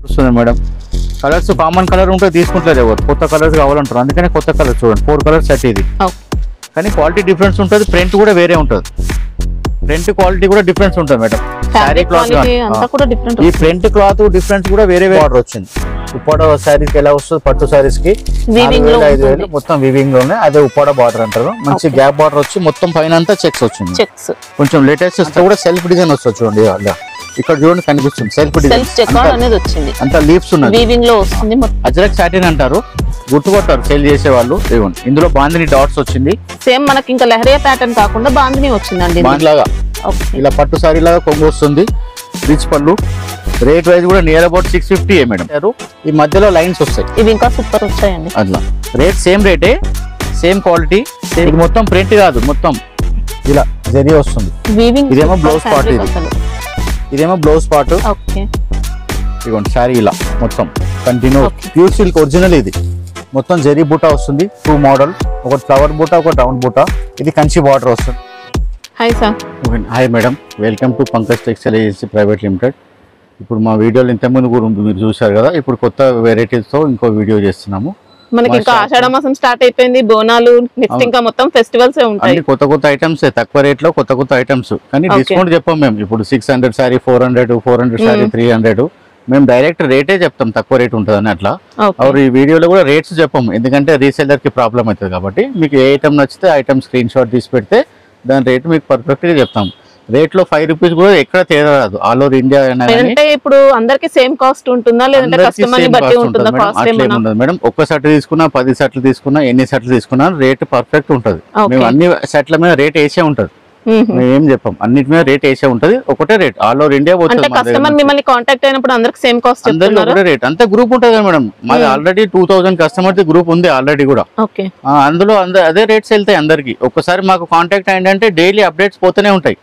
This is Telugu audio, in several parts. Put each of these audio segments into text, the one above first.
వస్తుంది మేడం. కలర్స్ కామన్ కలర్ ఉంటే తీసుకుంటలేదు ఎవరు, కొత్త కలర్స్ కావాలంటారు. అందుకనే కొత్త కలర్ చూడండి, 4 కలర్స్ సెట్ ఇది. కానీ క్వాలిటీ డిఫరెన్స్ ఉంటుంది, ప్రింట్ కూడా వేరే ఉంటుంది. ప్రింట్ క్వాలిటీ కూడా డిఫరెన్స్ ఉంటుంది మేడం. శారీ క్లాత్ ఈ ప్రింట్ క్లాత్ డిఫరెన్స్ కూడా వేరే ఆర్డర్ వచ్చింది. ఉప్పాడ శారీకి ఎలా వస్తుంది, పట్టు శారీస్ కి 4,000-5,000 మొత్తం వీవింగ్ లోనే. అదే ఉప్పాడ బార్డర్ అంటారు. మంచి గ్యాప్ బార్డర్ వచ్చి మొత్తం పైన అంతా చెక్స్ వచ్చింది. కొంచెం లేటెస్ట్ ఇస్తే కూడా సెల్ఫ్ డిజైన్ వస్తుంది చూడండి. ఇక్కడ చూడండి కనిపిస్తుంది సెల్ఫ్ డిజైన్, అంత లీవ్స్ ఉన్నాయి. అజ్రక్ సాటిన్ అంటారు, గుర్తుకొట్టారు సేల్ చేసే వాళ్ళు. ఇందులో బాందిని డాట్స్ వచ్చింది. సేమ్ మనకి ఇంకా లహరియా ప్యాటర్న్ కాకుండా బాందిని వచ్చిందండి. బాంద్లాగా ఇలా పట్టు సారీ లాగా కొంగు వస్తుంది. రిచ్ పళ్ళు. రేట్ వైజ్ కూడా నియర్ అబౌట్ 650 మేడం. ఈ మధ్యలో లైన్స్ వస్తాయి, ఇవి ఇంకా సూపర్ వచ్చాయండి. అట్లా రేట్ సేమ్ రేటే, సేమ్ క్వాలిటీ. ఇది మొత్తం ప్రింట్ కాదు, మొత్తం ఇలా జరీ వస్తుంది. ఇదేమో బ్లౌజ్ పార్ట్, ఇదేమో బ్లౌజ్ పార్ట్. ఇదిగోండి శారీ ఇలా మొత్తం కంటిన్యూ ప్యూర్ సిల్క్ ఒరిజినల్. ఇది మొత్తం జరీ బూటా వస్తుంది. 2 మోడల్, ఒక ఫ్లవర్ బూటా, ఒక రౌండ్ బూటా. ఇది కంచి బార్డర్ వస్తుంది. Hi sir. Hi madam, welcome to Pankaj textile agency private limited. ఇప్పుడు మా వీడియోలు ఇంతకుముందు కూడా మీరు చూసారు కదా. ఇప్పుడు కొత్త వెరైటీస్ తో ఇంకో వీడియో చేస్తున్నాము. మనకి ఇంకా ఆషాఢ మాసం స్టార్ట్ అయిపోయింది, బోనాలు, నెక్స్ట్ ఇంకా మొత్తం ఫెస్టివల్స్ ఉంటాయి. కొత్త కొత్త ఐటమ్స్, తక్కువ రేట్ లో కొత్త కొత్త ఐటమ్స్. కానీ డిస్కౌంట్ చెప్పాం మేము. ఇప్పుడు 600 సారీ 400 సారీ 300. మేము డైరెక్ట్ రేటే చెప్తాం, తక్కువ రేట్ ఉంటుందని. అట్లా ఈ వీడియోలో కూడా రేట్స్ చెప్పాము, ఎందుకంటే రీసెల్లర్ కి ప్రాబ్లం అవుతుంది కాబట్టి. మీకు ఏ ఐటమ్ నచ్చితే ఐటమ్ స్క్రీన్ షాట్ తీసి పెడితే దాని రేట్ మీకు పర్ఫెక్ట్ గా చెప్తాం. రేట్ లో 5 రూపీస్ కూడా ఎక్కడ తేడా రాదు, ఆల్ ఓవర్ ఇండియా. అంటే ఇప్పుడు అందరికి సేమ్ కాస్ట్ ఉంటుందా, లేదంటే కస్టమర్ ని బట్టి ఉంటుందా? మేడం ఒక్క సెట్ తీసుకున్నా, 10 సెట్లు తీసుకున్నా, ఎన్ని సెట్లు తీసుకున్నా రేట్ పర్ఫెక్ట్ ఉంటది. మేము అన్ని సెట్ల మీద రేట్ వేసే ఉంటది, మేము ఏం చెప్పాం. అన్నిటి మీద రేట్ వేసే ఉంటది, ఒకటే రేట్ ఆల్ ఓవర్ ఇండియా పోతుంది. కస్టమర్ మిమ్మల్ని కాంటాక్ట్ అయినప్పుడు అందరికి సేమ్ కాస్ట్, అందరికి ఒకటే రేట్. అంతే గ్రూప్ ఉంటది మేడం. మాది ఆల్రెడీ 2000 కస్టమర్ గ్రూప్ ఉంది ఆల్రెడీ కూడా. అందులో అదే రేట్స్ వెళ్తాయి అందరికి. ఒక్కసారి మాకు కాంటాక్ట్ అయ్యిందంటే డైలీ అప్డేట్స్ పోతూనే ఉంటాయి.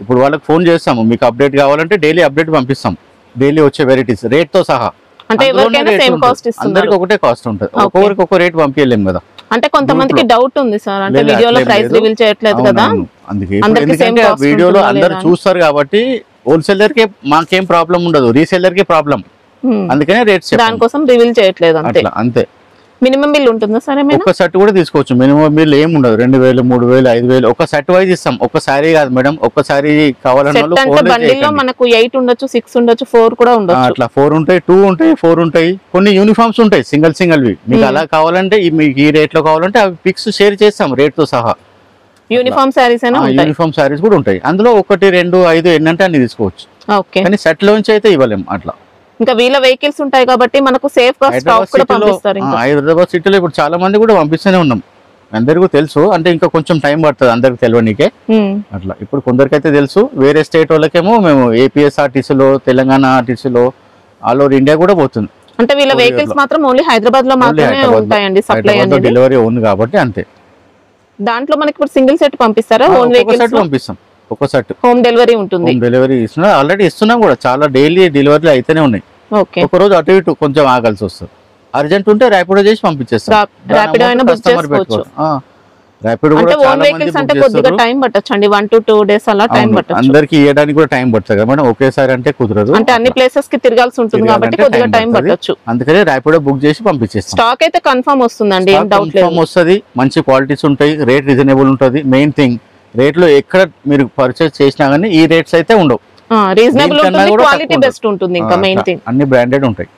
ఇప్పుడు వాళ్ళకి ఫోన్ చేస్తాము, మీకు అప్డేట్ కావాలంటే డైలీ అప్డేట్ పంపిస్తాం. డైలీ వచ్చే వెరైటీస్ రేట్ తో సహా అందరికి ఒకటే కాస్ట్ ఉంటుంది. ఒక్కొక్కరికి ఒక్కో రేట్ పంపించలేము కదా. అంటే కొంతమందికి డౌట్ ఉంది సార్, అంటే వీడియోలో ప్రైస్ రివీల్ చేయట్లేదు కదా. అందుకే వీడియోలో అందరు చూస్తారు కాబట్టి హోల్సేలర్ కి మాకేం ప్రాబ్లం ఉండదు, రీసెల్లర్ కి ప్రాబ్లం. అందుకనే రేట్స్ దానికోసం రివీల్ చేయట్లేదు అంతే. మినిమం బిల్ ఉంటుందా సరే? ఒక సెట్ కూడా తీసుకోవచ్చు. మినిమం బిల్ ఏం ఉండదు. 2000, 3000, 5000 ఒక సెట్ వైజ్ ఇస్తాం. ఒక సారీ కాదు మేడం, ఒక సారీ కావాలన్నా మనకు 8 ఉండొచ్చు, 6 ఉండొచ్చు, 4 కూడా ఉండొచ్చు. అట్లా 4 ఉంటాయి, 2 ఉంటాయి, 4 ఉంటాయి. కొన్ని యూనిఫామ్స్ ఉంటాయి సింగిల్ వి. మీకు అలా కావాలంటే మీకు ఈ రేట్ లో కావాలంటే అవి పిక్స్ షేర్ చేస్తాం రేట్ తో సహా. యూనిఫామ్ సారీస్ యూనిఫామ్ సారీస్ కూడా ఉంటాయి. అందులో 1, 2, 5 ఎన్నంటే అన్ని తీసుకోవచ్చు. కానీ సెట్ లోంచి అయితే ఇవ్వలేము అట్లా. ఇంకా వీళ్ళ వెహికల్స్ ఉంటాయి కాబట్టి మనకు సేఫ్ గా స్టాక్ కూడా పంపిస్తారు. హైదరాబాద్ సిటీలో ఇప్పుడు చాలా మంది కూడా పంపిస్తూనే ఉన్నాం. అందరికీ తెలుసు, అంటే ఇంకా కొంచెం టైం పడుతుంది అందరికి తెలియనికే. అట్లా ఇప్పుడు కొందరికైతే తెలుసు. వేరే స్టేట్ వాళ్ళకేమో మేము ఏపీఎస్ఆర్టీసీలో, తెలంగాణ ఆర్టీసీలో, ఆల్ ఓవర్ ఇండియా కూడా పోతుంది. అంటే వీళ్ళ వెహికల్స్ మాత్రం ఓన్లీ హైదరాబాద్ లో మాత్రమే ఉంటాయండి సప్లై అనేది. డెలివరీ ఉంది కాబట్టి అంతే. దాంట్లో మనకి ఇప్పుడు సింగిల్ సెట్ పంపిస్తారా? ఓన్ వెహికల్స్ పంపిస్తాం. ఒక సెట్ హోమ్ డెలివరీ ఉంటుంది. హోమ్ డెలివరీ ఇస్తున్నా, ఆల్రెడీ ఇస్తున్నాం కూడా. చాలా డైలీ డెలివరీలు అయితేనే ఉన్నాయి. ఒక రోజు అటు ఇటు కొంచెం ఆగాల్సి వస్తుంది. అర్జెంట్ ఉంటే ర్యాపిడో చేసి పంపించేస్తాం. ర్యాపిడో కూడా చాలా మంది కొద్దిగా టైం పట్టొచ్చు అండి, 1 to 2 days అలా టైం పట్టొచ్చు. అందరికి ఇవ్వడానికి కూడా టైం పడుతుంది కదా మేడం, ఒకేసారి అంటే కుదరదు. అంటే అన్ని ప్లేసెస్ కి తిరగాల్సి ఉంటుంది కాబట్టి కొద్దిగా టైం పట్టొచ్చు. అందుకనే ర్యాపిడో బుక్ చేసి పంపించేస్తాం. స్టాక్ అయితే కన్ఫర్మ్ వస్తుందండి, ఏం డౌట్ లేదు. కన్ఫర్మ్ వస్తుంది, మంచి క్వాలిటీస్ ఉంటాయి, రేట్ రీజనబుల్ ఉంటుంది. మెయిన్ థింగ్ రేట్ లో ఎక్కడ మీరు పర్చేస్ చేసినా గానీ ఈ రేట్స్ అయితే ఉండవు. రీజనబుల్ ఉంటుంది, క్వాలిటీ బెస్ట్ ఉంటుంది. ఇంకా మెయిన్ థింగ్ అన్ని బ్రాండెడ్ ఉంటాయి.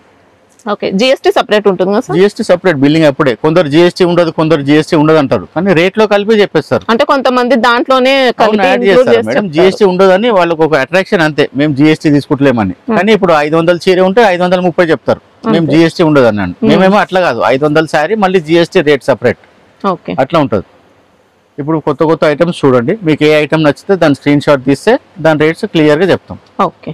ఓకే, జిఎస్టీ సెపరేట్ ఉంటుంది కదా సార్? జిఎస్టీ సెపరేట్ బిల్లింగ్ అప్పుడే. కొందరు జిఎస్టీ ఉండదు, కొందరు జిఎస్టీ ఉండదు అంటారు, కానీ రేట్ లో కలిపి చెప్పేస్తారు. అంటే కొంతమంది దాంట్లోనే యాడ్ చేస్తారు మేడం. జిఎస్టీ ఉండదు అని వాళ్ళకి ఒక అట్రాక్షన్ అంతే, మేము జిఎస్టీ తీసుకుంటలేమని. కానీ ఇప్పుడు 500 చీర ఉంటే 530 చెప్తారు, మేము జిఎస్టీ ఉండదు అన్నాను. మేమేమో అట్లా కాదు, 500 శారీ మళ్ళీ జిఎస్టీ రేట్ సెపరేట్ అట్లా ఉంటది. ఇప్పుడు కొత్త కొత్త ఐటమ్స్ చూడండి, మీకు ఏ ఐటమ్ నచ్చితే దాని స్క్రీన్ షాట్ తీస్తే దాని రేట్స్ క్లియర్ గా చెప్తాం. ఓకే,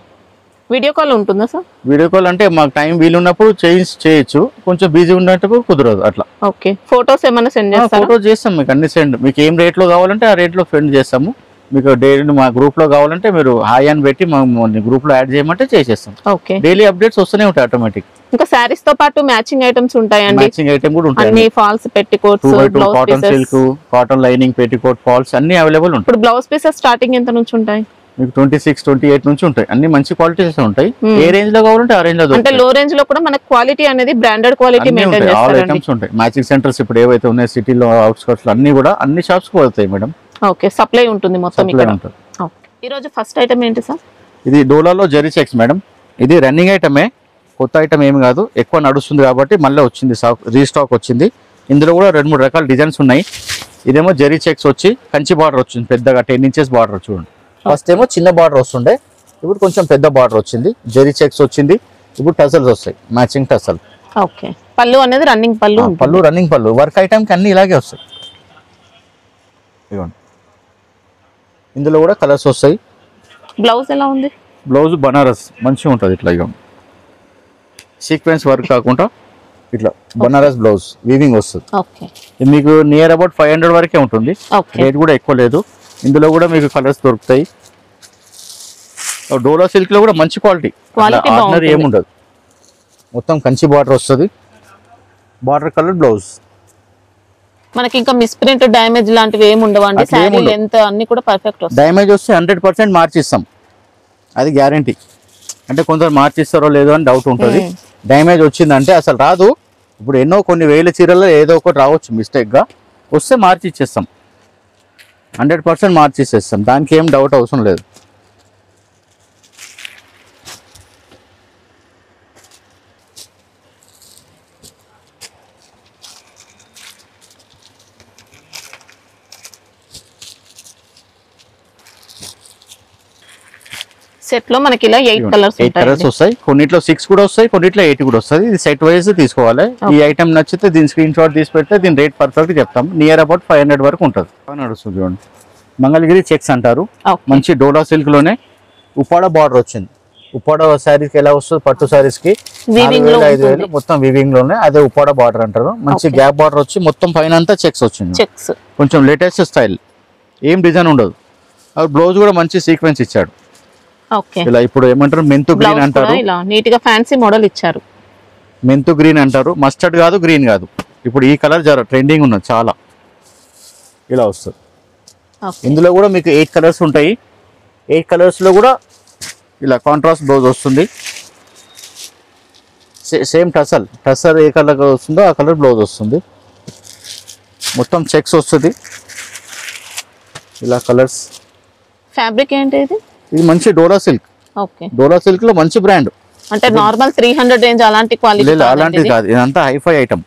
వీడియో కాల్ ఉంటుందా సార్? వీడియో కాల్ అంటే మాకు టైం వీలున్నప్పుడు చేయొచ్చు, కొంచెం బిజీ ఉన్నప్పుడు కుదరదు అట్లా. ఓకే, ఫోటోస్ ఏమైనా సెండ్ చేస్తారా? ఫోటోస్ చేస్తాం మీకు, అన్ని సెండ్. మీకు ఏం రేట్ లో కావాలంటే ఆ రేట్ లో సెండ్ చేస్తాము. మీకు డైలీ మా గ్రూప్ లో కావాలంటే మీరు హాయ్ అని పెట్టి మా గ్రూప్ లో యాడ్ చేయమంటే చేసేస్తాం. ఓకే, డైలీ అప్డేట్స్ వస్తూనే ఉంటాయి ఆటోమేటిక్. ఇంకా సారీస్ తో పాటు మ్యాచింగ్ ఐటమ్స్ ఉంటాయండి. మ్యాచింగ్ ఐటమ్ కూడా ఉంటాయి, అన్ని falls, petticoats, cotton silk, cotton lining, petticoat, falls అన్ని అవైలబుల్ ఉంటాయి. ఇప్పుడు బ్లౌజ్ పీసెస్ స్టార్టింగ్ ఎంత నుంచి ఉంటాయి? మీకు 26, 28 నుంచి ఉంటాయి. అన్ని మంచి క్వాలిటీస్ ఉంటాయి. ఏ రేంజ్ లో కావాలంటే ఆ రేంజ్ లో అంటే లో రేంజ్ లో కూడా మనకి క్వాలిటీ అనేది బ్రాండెడ్ క్వాలిటీ మెయింటైన్ ఆల్ చేస్తారండి. ఐటమ్స్ ఉంటాయి. మ్యాచింగ్ సెంటర్స్ ఇప్పుడు ఏవైతే ఉన్నాయి సిటీలో అవుట్స్కట్స్ లో అన్ని కూడా అన్ని షాప్స్ కి పోతాయి మేడం. ఓకే, సప్లై ఉంటుంది మొత్తం సప్లై ఇక్కడ. ఉంటుంది. ఓకే, ఈ రోజు ఫస్ట్ ఐటమ్ ఏంటి సార్? ఇది డోలాలో జెరీ చెక్స్ మేడం. ఇది రన్నింగ్ ఐటమే, కొత్త ఐటమ్ ఏమి కాదు. ఎక్కువ నడుస్తుంది కాబట్టి మళ్ళీ వచ్చింది, రీస్టాక్ వచ్చింది. ఇందులో కూడా 2-3 రకాల డిజైన్స్ ఉన్నాయి. ఇదేమో జెరీ చెక్స్ వచ్చి కంచి బార్డర్ వచ్చింది పెద్దగా, 10 ఇంచెస్ బార్డర్ చూడండి. ఫస్ట్ ఏమో చిన్న బార్డర్ వస్తుండే, ఇప్పుడు కొంచెం పెద్ద బార్డర్ వచ్చింది. జెరీ చెక్స్ వచ్చింది. ఇప్పుడు టసల్స్ వస్తాయి, మ్యాచింగ్ టసల్. ఓకే, పళ్ళు అనేది రన్నింగ్ పళ్ళు. పళ్ళు రన్నింగ్ పళ్ళు. వర్క్ ఐటమ్ కి అన్ని ఇలాగే వస్తాయి. ఇవ్వండి, ఇందులో కూడా కలర్స్ వస్తాయి. బ్లౌజ్ ఎలా ఉంది? బ్లౌజ్ బనారస్ మంచిగా ఉంటుంది. ఇట్లా ఇక సీక్వెన్స్ వర్క్ కాకుండా ఇట్లా బనారస్ బ్లౌజ్ వీవింగ్ వస్తుంది. ఓకే, ఇది మీకు నియర్ అబౌట్ 500 వరకే ఉంటుంది. రేట్ కూడా ఎక్కువ లేదు. ఇందులో కూడా మీకు కలర్స్ దొరుకుతాయి. డోలా సిల్క్ లో కూడా మంచి క్వాలిటీ, ఆర్డినరీ ఏముండదు. మొత్తం కంచి బార్డర్ వస్తుంది. Border colour blouse. మనకి ఇంకా మిస్ప్రింట్ డ్యామేజ్ లాంటివి ఏమి ఉండవండి. శారీ లెంత్ అన్ని కూడా పర్ఫెక్ట్ వస్తాయి. డ్యామేజ్ వస్తే 100% మార్చిస్తాం, అది గ్యారంటీ. అంటే కొందరు మార్చిస్తారో లేదో అని డౌట్ ఉంటుంది. డ్యామేజ్ వచ్చిందంటే అసలు రాదు. ఇప్పుడు ఎన్నో కొన్ని వేల చీరల్లో ఏదో ఒకటి రావచ్చు మిస్టేక్గా, వస్తే మార్చి ఇచ్చేస్తాం. 100% మార్చి ఇచ్చేస్తాం, దానికి ఏం డౌట్ అవసరం లేదు. సెట్ లో మనకి ఇలా 8 కలర్స్ ఉంటాయి. 8 కలర్స్ వస్తాయి. కొన్నిట్లో 6 కూడా వస్తాయి, కొన్నిట్లో 8 కూడా వస్తుంది. ఇది సెట్ వైజ్ తీసుకోవాలి. ఈ ఐటమ్ నచ్చితే దీని స్క్రీన్ షాట్ తీసి పెడితే దీని రేట్ పర్ఫెక్ట్ చెప్తాం. నియర్ అబౌట్ 500 వరకు ఉంటుంది. నడుస్తుంది చూడండి. మంగళగిరి చెక్స్ అంటారు. మంచి డోలా సిల్క్ లోనే ఉప్పాడ బార్డర్ వచ్చింది. ఉప్పాడ శారీస్ కి ఎలా వస్తుంది, పట్టు శారీస్ కి 5,000 మొత్తం వీవింగ్ లోనే, అదే ఉప్పాడ బార్డర్ అంటారు. మంచి గ్యాప్ బార్డర్ వచ్చి మొత్తం పైన అంతా చెక్స్ వచ్చింది. కొంచెం లేటెస్ట్ స్టైల్, ఏం డిజైన్ ఉండదు. బ్లౌజ్ కూడా మంచి సీక్వెన్స్ ఇచ్చాడు. ఇలా ఇప్పుడు ఏమంటారు, మెంతు గ్రీన్ అంటారు. ఇలా నీట్ గా ఫ్యాన్సీ మోడల్ ఇచ్చారు. మెంతు గ్రీన్ అంటారు. మస్టర్డ్ కాదు, గ్రీన్ కాదు. ఇప్పుడు ఈ కలర్ జర ట్రెండింగ్ ఉన్నది చాలా. ఇలా వస్తుంది. ఇందులో కూడా మీకు 8 కలర్స్ ఉంటాయి. 8 కలర్స్ లో కూడా ఇలా కాంట్రాస్ట్ బ్లౌజ్ వస్తుంది. సేమ్ టసర్ ఏ కలర్ వస్తుందో ఆ కలర్ బ్లౌజ్ వస్తుంది. మొత్తం చెక్స్ వస్తుంది. ఇలా కలర్స్. ఫ్యాబ్రిక్ ఏంటి ఇది? ఇది మంచి డోలా సిల్క్. ఓకే, డోలా సిల్క్ లో మంచి బ్రాండ్. అంటే నార్మల్ 300 రేంజ్ అలాంటి క్వాలిటీ అలాంటిది కాదు. ఇదంతా హైఫై ఐటమ్.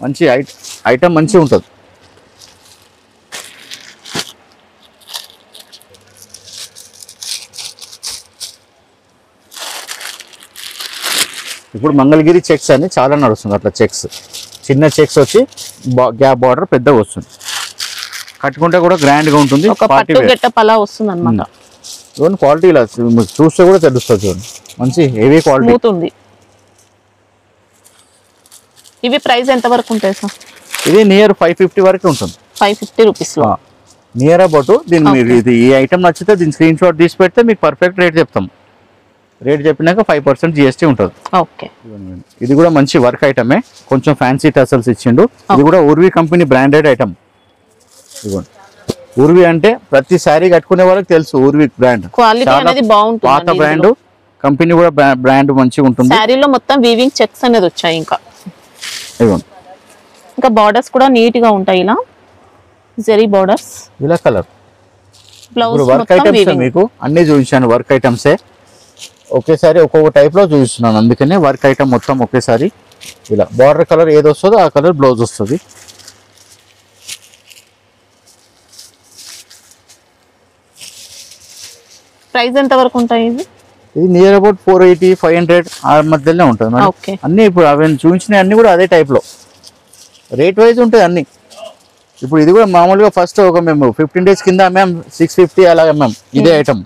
మంచి ఐటమ్ మంచిగా ఉంటుంది. ఇప్పుడు మంగళగిరి చెక్స్ అని చాలా నడుస్తుంది. అట్లా చెక్స్, చిన్న చెక్స్ వచ్చి గ్యాప్ బార్డర్ పెద్దగా వస్తుంది. కట్టుకుంటే కూడా గ్రాండ్ గా ఉంటుంది. క్వాలిటీ ఇలా చూస్తే కూడా తెలుస్తుంది. చూడండి, మంచి హెవీ క్వాలిటీ ఉంది. ఇవి ప్రైస్ ఎంత వరకు ఉంటాయి సార్? ఇది నియర్ 550 వరకు ఉంటుంది. 550 రూపీస్ లో నియర్ అబౌట్. దీని మీరు ఇది ఈ ఐటమ్ నచ్చితే దీని స్క్రీన్ షాట్ తీసి పెడితే మీకు పర్ఫెక్ట్ రేట్ చెప్తాం. రేట్ చెప్పినాక 5% GST ఉంటుంది. ఓకే, ఇది కూడా మంచి వర్క్ ఐటమే, కొంచెం ఫ్యాన్సీ టసల్స్ ఇచ్చిండు. ఇది కూడా ఉర్వి కంపెనీ బ్రాండెడ్ ఐటమ్. ఇదిగోండి, ఉర్వి అంటే ప్రతి శారీ కట్టుకునే వాళ్ళకి తెలుసు. ఉర్వి బ్రాండ్ పాత బ్రాండ్, కంపెనీ కూడా బ్రాండ్ మంచిగా ఉంటుంది. శారీలో మొత్తం వీవింగ్ చెక్స్ అనేది వచ్చాయి. ఇదిగోండి, ఇంకా బార్డర్స్ కూడా నీట్ గా ఉంటాయి. ఇలా జెరీ బార్డర్స్, ఇలా కలర్. వర్క్ ఐటమ్స్ మీకు అన్ని చూపించాను. వర్క్ ఐటమ్సే ఒకేసారి ఒక్కొక్క టైప్ లో చూపిస్తున్నాను. అందుకనే వర్క్ ఐటమ్ మొత్తం ఒకేసారి. ఇలా బార్డర్ కలర్ ఏది వస్తుందో ఆ కలర్ బ్లౌజ్ వస్తుంది. ప్రైస్ ఎంత వరకు ఉంటాయి? ఇది నియర్ అబౌట్ 480, 500 ఆ మధ్యలోనే ఉంటుంది. అన్ని ఇప్పుడు అవి చూపించినవి అన్ని కూడా అదే టైప్ లో రేట్ వైజ్ ఉంటాయి అన్ని. ఇప్పుడు ఇది కూడా మామూలుగా ఫస్ట్ ఒక మేము 15 days కింద అమ్మాం 650 అలా అమ్మాం ఇదే ఐటమ్.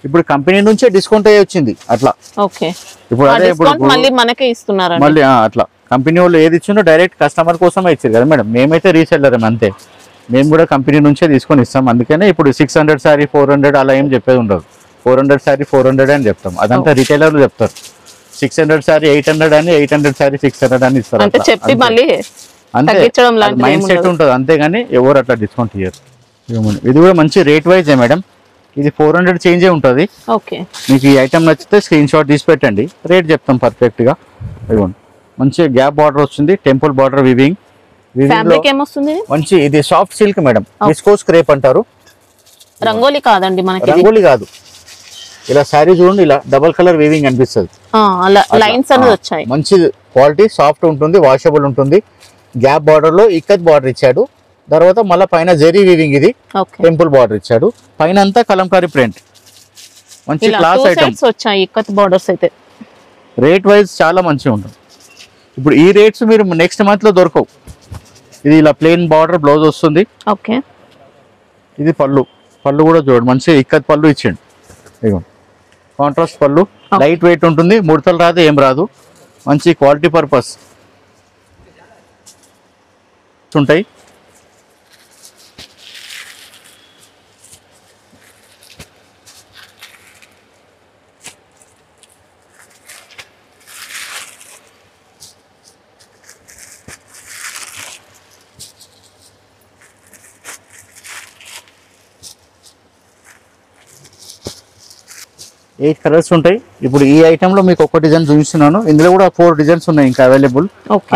ఇప్పుడు కంపెనీ నుంచే డిస్కౌంట్ అయ్యి వచ్చింది అట్లా. ఇప్పుడు అదే ఇప్పుడు మళ్ళీ అట్లా కంపెనీ వాళ్ళు ఏది ఇచ్చిందో డైరెక్ట్ కస్టమర్ కోసమే ఇచ్చారు కదా మేడం. మేమైతే రీసెల్లర్ అంతే, మేము కూడా కంపెనీ నుంచే తీసుకొని ఇస్తాం. అందుకనే ఇప్పుడు 600 సారీ 400 అలా ఏం చెప్పేది ఉండదు. 400 సారీ 400 అని చెప్తాం. అదంతా రిటైలర్లు చెప్తారు. 600 సారీ 800 అని, 800 సారీ 600 అని ఇస్తారు. అంతే మైండ్ సెట్ ఉంటుంది. అంతేగాని ఎవరు అట్లా డిస్కౌంట్ ఇయ్యరు. ఇది కూడా మంచి రేట్ వైజే మేడం. ఇది 400 చేంజే ఉంటుంది. ఓకే, మీకు ఈ ఐటమ్ నచ్చితే స్క్రీన్ షాట్ తీసి పెట్టండి, రేట్ చెప్తాం పర్ఫెక్ట్ గా. ఇదిగోండి మంచి గ్యాప్ బార్డర్ వస్తుంది, టెంపుల్ బార్డర్ వివింగ్. ఫ్యాబ్రిక్ ఏమొస్తుంది? మంచి ఇది soft silk madam, viscose crepe అంటారు. రంగోలీ కాదండి మనకి, రంగోలీ కాదు. ఇలా శారీ చూడండి, ఇలా డబల్ కలర్ వీవింగ్ అనిపిస్తుంది, లైన్స్ అనేది వచ్చాయి. మంచి క్వాలిటీ, సాఫ్ట్ ఉంటుంది, వాషబుల్ ఉంటుంది. గ్యాప్ బార్డర్ లో ఇక్కత్ బార్డర్ ఇచ్చాడు, తర్వాత మళ్ళీ పైన జెరీ వీవింగ్, ఇది టెంపుల్ బార్డర్ ఇచ్చాడు, పైన అంతా కలంకారీ ప్రింట్. మంచి క్లాస్ ఐటమ్ వచ్చాయి ఇక్కత్ బార్డర్స్ అయితే. రేట్ వైజ్ చాలా మంచిగా ఉంటుంది. ఇప్పుడు ఈ రేట్స్ మీరు నెక్స్ట్ మంత్ లో దొరకవు. ఇది ఇలా ప్లెయిన్ బార్డర్ బ్లౌజ్ వస్తుంది. ఓకే, ఇది పళ్ళు, పళ్ళు కూడా చూడండి మంచి ఇక్కత్ పళ్ళు ఇచ్చిండు. ఇదిగో కాంట్రాస్ట్ పళ్ళు, లైట్ వెయిట్ ఉంటుంది, ముడతలు రాదు, ఏం రాదు, మంచి క్వాలిటీ పర్పస్ ఉంటాయి. ఎయిట్ కలర్స్ ఉంటాయి. ఇప్పుడు ఈ ఐటమ్ లో మీకు ఒక డిజైన్ చూపిస్తున్నాను, ఇందులో కూడా 4 డిజైన్స్ ఉన్నాయి ఇంకా అవైలబుల్.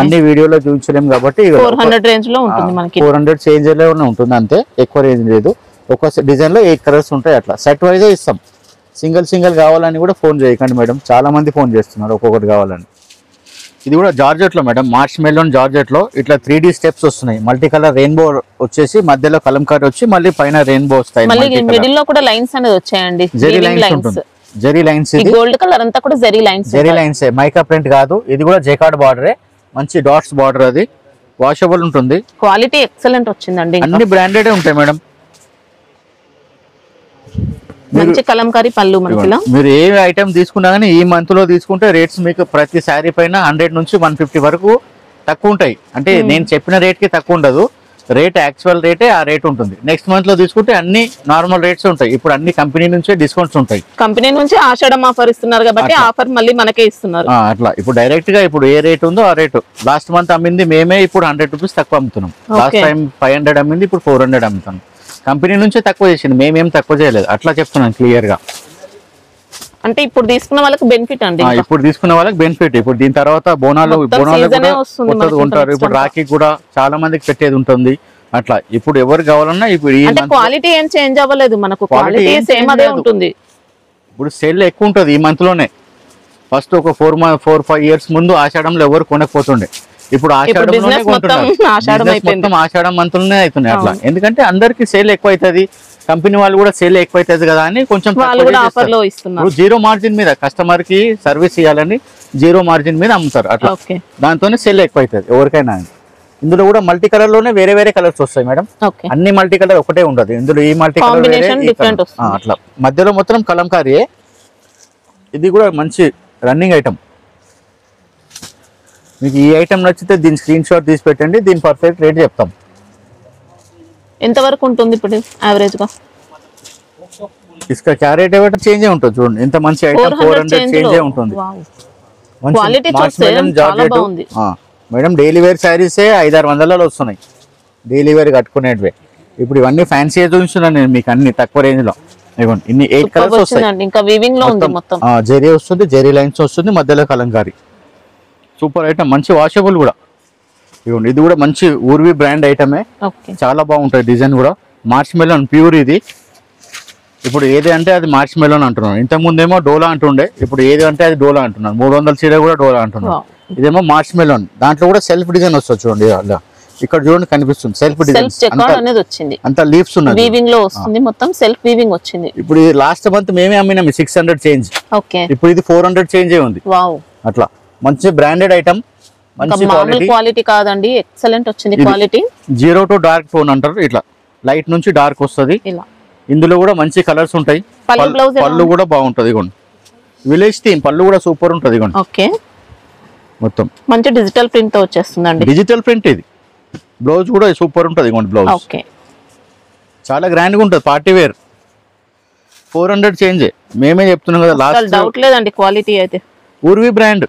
అన్ని వీడియోలో చూపించలేము కాబట్టి 400 రేంజ్ లో ఉంటుంది మనకి. 400 చేంజ్ లో ఉంటుంది అంతే, ఎక్కువ రేంజ్ లేదు. ఒక డిజైన్ లో 8 కలర్స్ ఉంటాయి. అట్లా సెట్ వైజే ఇస్తాం. సింగిల్ కావాలని కూడా ఫోన్ చేయకండి మేడం, చాలా మంది ఫోన్ చేస్తున్నారు ఒక్కొక్కటి కావాలని. ఇది కూడా జార్జెట్ లో మేడం, మార్చ్ మెలోన్ జార్జెట్ లో ఇట్లా 3D స్టెప్స్ వస్తున్నాయి. మల్టీ కలర్ రెయిన్బో వచ్చేసి మధ్యలో కలంకారీ వచ్చి మళ్ళీ పైన రెయిన్బో వస్తాయి. మిడిల్ లో కూడా లైన్స్ అనేది వచ్చాయండి, జెరీ లైన్స్ ఉంటుంది, జెరీ లైన్స్. ఇది గోల్డ్ కలర్ అంతా కూడా జెరీ లైన్స్, మైకా ప్రింట్ కాదు. ఇది కూడా జెకార్డ్ బార్డరే, మంచి డాట్స్ బార్డర్, అది వాషబుల్ ఉంటుంది. క్వాలిటీ ఎక్సలెంట్ వచ్చిందండి, అన్ని బ్రాండెడ్ ఉంటాయి మేడం. మంచి కలంకారీ పళ్ళు మనకి. మీరు ఏ ఐటమ్ తీసుకున్నా కానీ ఈ మంత్ లో తీసుకుంటే రేట్స్ మీకు ప్రతి శారీ పైన 100 నుంచి 150 వరకు తక్కువ ఉంటాయి. అంటే నేను చెప్పిన రేట్ కి తక్కువ ఉండదు, రేట్ యాక్చువల్ రేటే ఆ రేట్ ఉంటుంది. నెక్స్ట్ మంత్ లో తీసుకుంటే అన్ని నార్మల్ రేట్స్ ఉంటాయి. ఇప్పుడు అన్ని కంపెనీ నుంచే డిస్కౌంట్స్ ఉంటాయి. కంపెనీ నుంచి ఆషాఢం ఆఫర్ ఇస్తున్నారు కాబట్టి ఆఫర్ మళ్ళీ మనకే ఇస్తున్నారు. అట్లా ఇప్పుడు డైరెక్ట్ గా ఇప్పుడు ఏ రేట్ ఉందో ఆ రేటు. లాస్ట్ మంత్ అమ్మింది మేమే ఇప్పుడు 100 రూపీస్ తక్కువ అమ్ముతున్నాం. లాస్ట్ టైం 500 అమ్మింది, ఇప్పుడు 400 అమ్ముతాం. కంపెనీ నుంచే తక్కువ చేసింది, మేమేం తక్కువ చేయలేదు. అట్లా చెప్తున్నాను క్లియర్ గా. అంటే ఇప్పుడు తీసుకున్న వాళ్ళకి బెనిఫిట్ అండి, ఇప్పుడు తీసుకున్న వాళ్ళకి బెనిఫిట్. ఇప్పుడు దీని తర్వాత బోనాలు ఉంటారు. ఇప్పుడు రాఖీ కూడా చాలా మందికి పెట్టేది ఉంటుంది. అట్లా ఇప్పుడు ఎవరు కావాలన్నా ఇప్పుడు క్వాలిటీ ఏం చేంజ్ అవ్వలేదు, మనకు క్వాలిటీ సేమ్ అదే ఉంటుంది. ఇప్పుడు సేల్ ఎక్కువ ఉంటుంది ఈ మంత్ లోనే. ఫస్ట్ ఒక 4-5 ఇయర్స్ ముందు ఆషాఢంలో ఎవరు కొనకపోతుండే, ఇప్పుడు ఆషాఢం మంత్ లోనే అవుతున్నాయి. అట్లా ఎందుకంటే అందరికి సేల్ ఎక్కువ అవుతుంది, కంపెనీ వాళ్ళు కూడా సేల్ ఎక్కువ అవుతుంది కదా అని కొంచెం జీరో మార్జిన్ మీద కస్టమర్ కి సర్వీస్ ఇవ్వాలని జీరో మార్జిన్ మీద అమ్ముతారు. అట్లా దాంతోనే సేల్ ఎక్కువ అవుతుంది ఎవరికైనా. ఇందులో కూడా మల్టీ కలర్ లోనే వేరే కలర్స్ వస్తాయి మేడం, అన్ని మల్టీ కలర్ ఒకటే ఉండదు. ఇందులో ఈ మల్టీ కలర్ అట్లా మధ్యలో మొత్తం కలంకారీ. ఇది కూడా మంచి రన్నింగ్ ఐటమ్. మీకు ఈ ఐటమ్ నచ్చితే దీని స్క్రీన్ షాట్ తీసి పెట్టండి, దీని పర్ఫెక్ట్ రేట్ చెప్తాం. ఎంత వరకు ఉంటుంది ఇప్పుడు యావరేజ్ గా? ఇసుక క్యారెట్ ఏమంటే చేంజ్ ఉంటుంది చూడండి, ఇంత మంచి ఐటమ్ 400 చేంజ్ ఉంటుంది. మేడం డైలీ వేర్ శారీసే 500-600 వస్తున్నాయి, డైలీ వేర్ కట్టుకునేటివే. ఇప్పుడు ఇవన్నీ ఫ్యాన్సీ చూస్తున్నాను నేను మీకు, అన్ని తక్కువ రేంజ్ లో. ఇవ్వండి ఇన్ని 8 కలర్స్ వస్తాయి. జెరీ వస్తుంది, జెరీ లైన్స్ వస్తుంది, మధ్యలో కలంకారీ. సూపర్ ఐటమ్, మంచి వాషబుల్ కూడా. ఇవ్వండి ఇది కూడా మంచి ఊర్వి బ్రాండ్ ఐటమే, చాలా బాగుంటుంది. డిజైన్ కూడా మార్చ్ మెలోన్ ప్యూర్. ఇది ఇప్పుడు ఏది అంటే అది మార్చ్ మెలోన్ అంటున్నాను. ఇంతకుముందేమో డోలా అంటుండే, ఇప్పుడు ఏది అంటే అది డోలా అంటున్నాను. 300 చీర కూడా డోలా అంటున్నాను. ఇదేమో మార్చ్ మెలోన్, దాంట్లో కూడా సెల్ఫ్ డిజైన్ వస్తుంది చూడండి. ఇక్కడ చూడండి కనిపిస్తుంది సెల్ఫ్ డిజైన్, అంత లీవ్స్ ఉన్నాయి. ఇప్పుడు లాస్ట్ మంత్ మేమే అమ్మినాం 600 చేంజ్, ఇప్పుడు ఇది 400 చేంజ్ ఉంది. అట్లా మంచి బ్రాండెడ్ ఐటమ్, మంచి క్వాలిటీ కాదండి, ఎక్సలెంట్ వచ్చింది క్వాలిటీ. 0 to డార్క్ టోన్ అంటారు, ఇట్లా లైట్ నుంచి డార్క్ వస్తుంది. ఇందులో కూడా మంచి కలర్స్ ఉంటాయి. పళ్ళు కూడా బాగుంటది. విలేజ్ థీమ్ పళ్ళు కూడా సూపర్ ఉంటది. మొత్తం మంచి డిజిటల్ ప్రింట్ తో వచ్చేస్తుందండి, డిజిటల్ ప్రింట్. ఇది బ్లౌజ్ కూడా సూపర్ ఉంటది. బ్లౌజ్ చాలా గ్రాండ్ గా ఉంటది, పార్టీ వేర్. 400 చేంజ్, మేమే చెప్తున్నాం కదా. లాస్ట్ డౌట్ లేదండి క్వాలిటీ అయితే. ఊర్వి బ్రాండ్,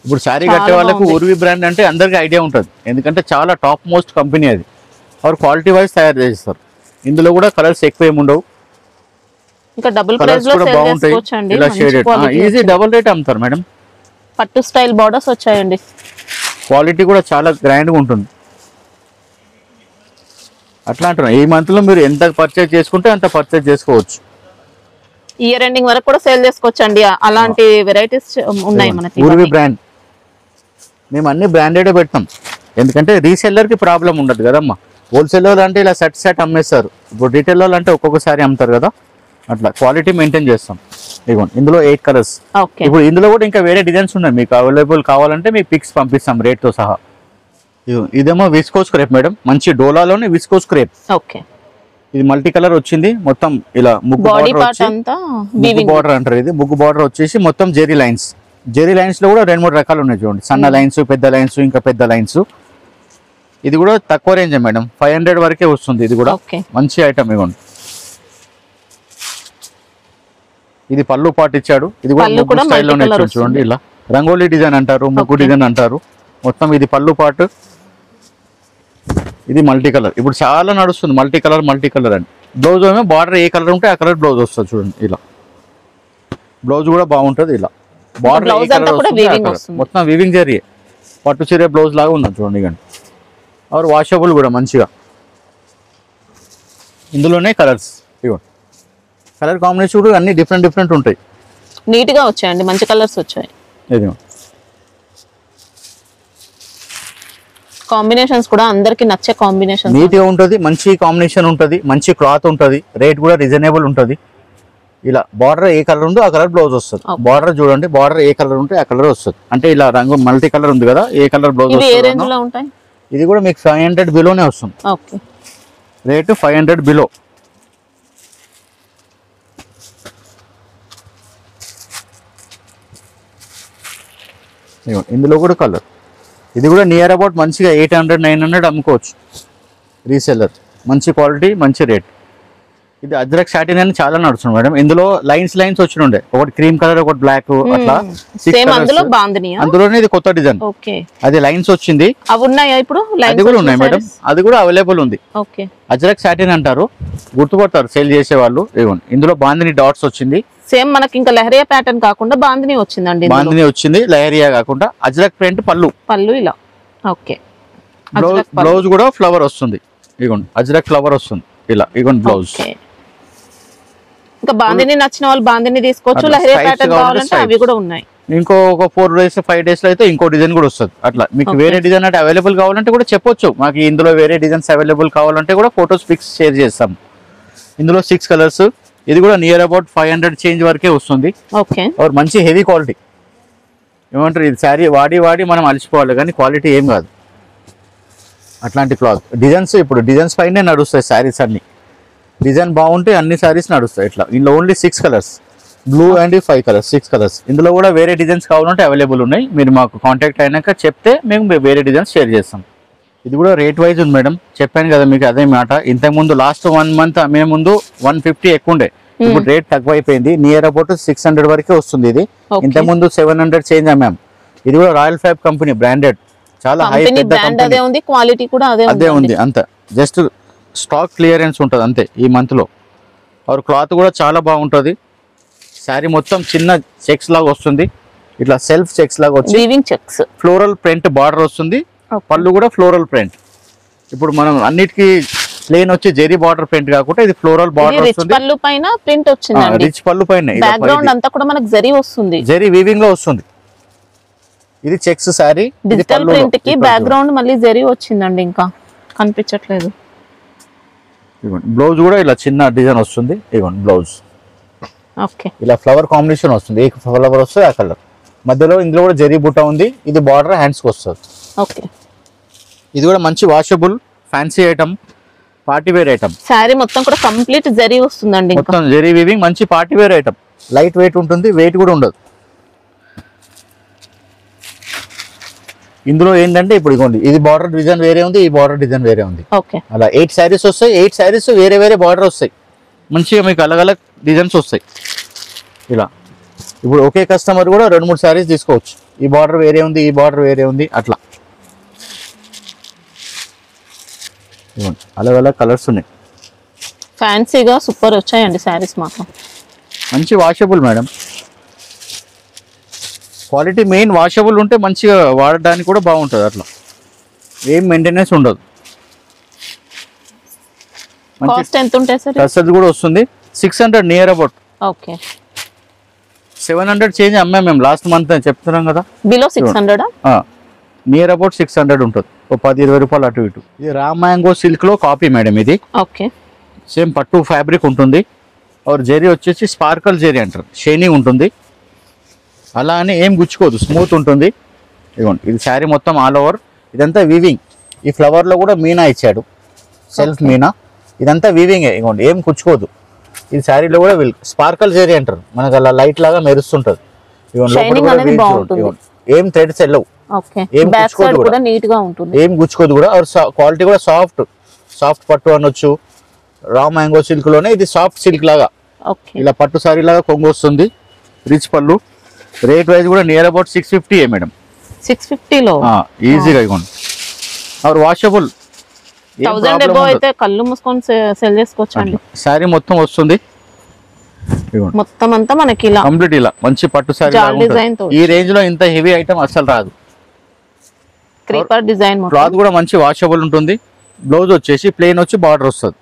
ఇప్పుడు శారీ కట్టే వాళ్ళకు ఊర్వి బ్రాండ్ అంటే అందరికి ఐడియా ఉంటుంది, ఎందుకంటే చాలా టాప్ మోస్ట్ కంపెనీ అది. వారు క్వాలిటీ వైజ్ తయారు చేస్తారు. ఇందులో కూడా కలర్స్ ఎక్కువ ఏమి ఉండవు, ఇంకా డబుల్ ప్రైస్ కలర్స్ లో కూడా సేల్ బాగుంటాయి చేసుకోవచ్చండి. ఇలా మంచి షేడెడ్ quality ఈజీ వచ్చింది. డబుల్ రేట్ అమ్ముతారు మేడం. పట్టు స్టైల్ బార్డర్స్ వచ్చాయండి. క్వాలిటీ కూడా చాలా గ్రాండ్ గా ఉంటుంది. అట్లా అంటున్నా ఈ మంత్ లో మీరు ఎంత పర్చేజ్ చేసుకుంటే అంత పర్చేజ్ చేసుకోవచ్చు. ఇయర్ ఎండింగ్ వరకు కూడా సేల్ చేసుకోవచ్చండి. అలాంటి వెరైటీస్ ఉన్నాయి మనకి. పూర్వీ బ్రాండ్ మేము అన్ని బ్రాండెడ్ పెడతాం, ఎందుకంటే రీసెల్లర్ కి ప్రాబ్లం ఉండదు కదమ్మా. హోల్సేలర్ అంటే ఇలా సెట్ అమ్మేస్తారు, ఇప్పుడు రిటైలర్ అంటే ఒక్కొక్కసారి అమ్ముతారు కదా, అట్లా క్వాలిటీ మెయింటైన్ చేస్తాం. ఇదిగోండి ఇందులో 8 కలర్స్. ఓకే. ఇప్పుడు ఇందులో కూడా ఇంకా వేరే డిజైన్స్ ఉన్నాయి, మీకు అవైలబుల్ కావాలంటే మీకు పిక్స్ పంపిస్తాం రేట్ తో సహా. ఇదేమో విస్కోస్ క్రేప్ మేడం, మంచి డోలాలోనే విస్కోస్ క్రేప్. ఓకే. ఇది మల్టీ కలర్ వచ్చింది, మొత్తం ఇలా ముగ్గు బాడీ బార్డర్ పార్ట్ వచ్చి అంతా ముగ్గు వీవింగ్. బార్డర్ అంటారు. ఇది ముగ్గు బార్డర్ వచ్చేసి మొత్తం జెరీ లైన్స్. జెరీ లైన్స్ లో కూడా 2-3 రకాలు ఉన్నాయి చూడండి, సన్న లైన్స్, పెద్ద లైన్స్, ఇంకా పెద్ద లైన్స్. ఇది కూడా తక్కువ రేంజ్ మేడం, 500 వరకే వస్తుంది. ఇది కూడా ఓకే. మంచి ఐటమ్. ఇవ్వండి ఇది పళ్ళు పాటు ఇచ్చాడు, ఇది కూడా పళ్ళు ముగ్గు కూడా స్టైల్లోనే multi colour ఇచ్చాడు చూడండి. ఇలా రంగోలీ డిజైన్ అంటారు, ముగ్గు డిజైన్ అంటారు. మొత్తం ఇది పళ్ళు పాటు, ఇది మల్టీ కలర్. ఇప్పుడు చాలా నడుస్తుంది మల్టీ కలర్ అని. బ్లౌజ్ ఏమో బార్డర్ ఏ కలర్ ఉంటే ఆ కలర్ బ్లౌజ్ వస్తుంది చూడండి. ఇలా బ్లౌజ్ కూడా బాగుంటుంది. ఇలా బార్డర్ ఏ కలర్ వస్తుంది మొత్తం వీవింగ్ జరీ పట్టు చీర బ్లౌజ్ లాగా ఉన్నది చూడండి. ఇక ఆర్ వాషబుల్ కూడా మంచిగా. ఇందులోనే కలర్స్ ఇవ్వండి, కలర్ కాంబినేషన్ కూడా అన్ని డిఫరెంట్ ఉంటాయి. నీట్ గా వచ్చాయండి, మంచి కలర్స్ వచ్చాయి. ఇది కాంబినేషన్స్ కూడా అందరికి నచ్చే కాంబినేషన్. నీట్ గా ఉంటుంది, మంచి కాంబినేషన్ ఉంటుంది, మంచి క్లాత్ ఉంటుంది, రేట్ కూడా రీజనబుల్ ఉంటుంది. ఇలా బార్డర్ ఏ కలర్ ఉందో ఆ కలర్ బ్లౌజ్ వస్తుంది. బార్డర్ చూడండి, బార్డర్ ఏ కలర్ ఉంటే ఆ కలర్ వస్తుంది. అంటే ఇలా రంగు మల్టీ కలర్ ఉంది కదా, ఏ కలర్ బ్లౌజ్ వస్తుంది. ఇది కూడా మీకు 500 బిలోనే వస్తుంది. ఓకే. Rate 500 below. ఇందులో కూడా కలర్, ఇది కూడా నియర్ అబౌట్ మంచిగా 800-900 అమ్ముకోవచ్చు రీసెల్లర్. మంచి క్వాలిటీ, మంచి రేట్. ఇది అజ్రక్ సాటిన్ అని చాలా నడుస్తుంది మేడం. ఇందులో లైన్స్ వచ్చినుండే, ఒకటి క్రీమ్ కలర్, ఒకటి బ్లాక్, అట్లా అందులోనే ఇది కొత్త డిజైన్. అది లైన్స్ వచ్చింది, ఇప్పుడు అది కూడా ఉన్నాయి మేడం, అది కూడా అవైలబుల్ ఉంది. అజ్రక్ సాటిన్ అంటారు, గుర్తుపడతారు సేల్ చేసే వాళ్ళు. ఇవ్వండి ఇందులో బాందిని డాట్స్ వచ్చింది. సేమ్ మనకి ఇంకా లహరియా ప్యాటర్న్ కాకుండా బాందిని వచ్చిందండి. బాందిని వచ్చింది, లహరియా కాకుండా. అజ్రక్ ప్రింట్ పళ్ళు ఇలా. ఓకే. బ్లౌజ్ కూడా ఫ్లవర్ వస్తుంది. ఇగోండి అజ్రక్ ఫ్లవర్ వస్తుంది ఇలా. ఇగోండి బ్లౌజ్. ఇంకా బాందిని నచ్చిన వాళ్ళు బాందిని తీసుకోవచ్చు, లహరియా ప్యాటర్న్ కావాలంటే అవి కూడా ఉన్నాయి. ఇంకో 4 days 5 days లో అయితే ఇంకో డిజైన్ కూడా వస్తుంది. అట్లా మీకు వేరే డిజైన్ అంటే అవైలబుల్ కావాలంటే కూడా చెప్పొచ్చు, మాకు ఇందులో వేరే డిజైన్స్ అవైలబుల్ కావాలంటే కూడా ఫొటోస్ పిక్స్ షేర్ చేస్తాం. ఇందులో 6 కలర్స్. ఇది కూడా నియర్ అబౌట్ 500 చేంజ్ వరకే వస్తుంది. మంచి హెవీ క్వాలిటీ. ఏమంటారు, ఇది శారీ వాడి మనం అలసిపోవాలి కానీ క్వాలిటీ ఏం కాదు. అట్లాంటి క్లాత్ డిజైన్స్, ఇప్పుడు డిజైన్స్ పైనే నడుస్తాయి శారీస్ అన్ని. డిజైన్ బాగుంటే అన్ని శారీస్ నడుస్తాయి. ఇట్లా ఇందులో only 6 colours, blue and 5 colours, 6 colours. ఇందులో కూడా వేరే డిజైన్స్ కావాలంటే అవైలబుల్ ఉన్నాయి. మీరు మాకు కాంటాక్ట్ అయినాక చెప్తే మేము వేరే డిజైన్స్ షేర్ చేస్తాం. ఇది కూడా రేట్ వైజ్ ఉంది మేడం, చెప్పాను కదా మీకు అదే మాట. ఇంతకుముందు లాస్ట్ 1 month మేము ముందు 150 ఎక్కువ ఉండే, ఇప్పుడు రేట్ తక్కువ అయిపోయింది. నియర్ అబౌట్ 600 వరకే వస్తుంది. ఇది ఇంతకుముందు 700 చేంజ్ అమ్మాం. ఇది కూడా రాయల్ ఫ్యాబ్ కంపెనీ బ్రాండెడ్, చాలా హై పెద్ద కంపెనీ, క్వాలిటీ కూడా అదే ఉంది. అంత జస్ట్ స్టాక్ క్లియరెన్స్ ఉంటుంది అంతే ఈ మంత్ లో. और క్లాత్ కూడా చాలా బాగుంటుంది. శారీ మొత్తం చిన్న చెక్స్ లాగా వస్తుంది, ఇట్లా సెల్ఫ్ చెక్స్ లాగా వచ్చి weaving checks, floral print border వస్తుంది. పళ్ళు కూడా ఫ్లోరల్ ప్రింట్. ఇప్పుడు మనం అన్నిటికీ ప్లేన్ వచ్చి జెరీ బార్డర్ ప్రింట్ కాకుండా ఇది ఫ్లోరల్ బార్డర్ వస్తుంది. పళ్ళు పైన ప్రింట్ వచ్చింది, రిచ్ పళ్ళు పైన బ్యాక్గ్రౌండ్ అంతా కూడా మనకు జరీ వస్తుంది, జరీ వీవింగ్ లో వస్తుంది. ఇది చెక్స్ శారీ, డిజిటల్ ప్రింట్ కి బ్యాక్గ్రౌండ్ మళ్ళీ జరీ వచ్చిందండి, ఇంకా కనిపించట్లేదు. బ్లౌజ్ కూడా ఇలా చిన్న డిజైన్ వస్తుంది. ఇదిగోండి బ్లౌజ్ ఇలా ఫ్లవర్ కాంబినేషన్ వస్తుంది, ఏ ఫ్లవర్ వస్తుంది ఆ కలర్ మధ్యలో. ఇందులో కూడా జరీ బుట్ట ఉంది, ఇది బార్డర్ హ్యాండ్స్ కి వస్తుంది. ఇది కూడా మంచి washable fancy item, party wear item. Sari మొత్తం కూడా కంప్లీట్ జరీ వస్తుందండి, మొత్తం జరీ వీవింగ్, మంచి party wear item. Light weight ఉంటుంది, వెయిట్ కూడా ఉండదు. ఇందులో ఏంటంటే ఇప్పుడు ఇదిగోండి, ఇది బార్డర్ డిజైన్ వేరే ఉంది, ఈ బార్డర్ డిజైన్ వేరే ఉంది. అలా 8 శారీస్ వస్తాయి, 8 శారీస్ వేరే వేరే బార్డర్ వస్తాయి. మంచిగా మీకు అలగ్ డిజైన్స్ వస్తాయి ఇలా. ఇప్పుడు ఒకే కస్టమర్ కూడా 2-3 శారీస్ తీసుకోవచ్చు. ఈ బార్డర్ వేరే ఉంది, ఈ బార్డర్ వేరే ఉంది, అట్లా అలగ్ కలర్స్ ఉన్నాయి. ఫ్యాన్సీగా సూపర్ వచ్చాయండి శారీస్ మాత్రం. మంచి washable madam. Quality main washable ఉంటే మంచిగా వాడడానికి కూడా బాగుంటుంది. అట్లా ఏం మెయింటెనెన్స్ ఉండదు. కాస్ట్ ఎంత ఉంటాయి సార్? టసల్స్ కూడా వస్తుంది 600 నియర్ అబౌట్. ఓకే 700 చేంజ్ అమ్మాం మేము లాస్ట్ మంత్ అని చెప్తున్నాం కదా. బిలో 600 నియర్ అబౌట్ 600 ఉంటుంది. ఓ 10-20 రూపాయలు అటు ఇటు. ఇది రా మ్యాంగో సిల్క్ లో కాపీ మేడం ఇది. ఓకే సేమ్ పట్టు ఫ్యాబ్రిక్ ఉంటుంది. और జరీ వచ్చేసి స్పార్కల్ జరీ అంటారు, షైనింగ్ ఉంటుంది. అలా అని ఏం గుచ్చుకోదు, స్మూత్ ఉంటుంది. ఇదిగోండి ఇది శారీ మొత్తం ఆల్ ఓవర్. ఇదంతా వీవింగ్. ఈ ఫ్లవర్ లో కూడా మీనా ఇచ్చాడు, సెల్ఫ్ మీనా. ఇదంతా వీవింగ్. ఇదిగోండి ఏం గుచ్చుకోదు. ఈ శారీలో కూడా స్పార్కల్ జరీ అంటారు, మనకు అలా లైట్ లాగా మెరుస్తుంటది. ఏం థ్రెడ్స్ వెళ్ళవు, ఏం గుచ్చుకోదు కూడా, ఏం గుచ్చుకోదు కూడా. క్వాలిటీ కూడా సాఫ్ట్ పట్టు అనొచ్చు. రా మ్యాంగో సిల్క్ లోనే ఇది సాఫ్ట్ సిల్క్ లాగా ఇలా పట్టు సారీ లాగా కొంగు వస్తుంది. రిచ్ పళ్ళు. రేట్ వైజ్ కూడా నియర్ అబౌట్ 650 మేడం. 650 లో ఈజీగా ఇవ్వండి. Are washable. 1000 ఎబో అయితే కళ్ళు మూసుకొని సెల్ చేసుకోవచ్చండి. సారీ మొత్తం వస్తుంది మొత్తం అంతా మనకి ఇలా కంప్లీట్ ఇలా మంచి పట్టు సారీ లాగా ఉంటుంది. ఈ రేంజ్ లో ఇంత హెవీ ఐటమ్ అసలు రాదు. క్రీపర్ డిజైన్ మొత్తం. క్లాత్ కూడా మంచి వాషబుల్ ఉంటుంది. బ్లౌజ్ వచ్చేసి ప్లెయిన్ వచ్చి బార్డర్ వస్తుంది.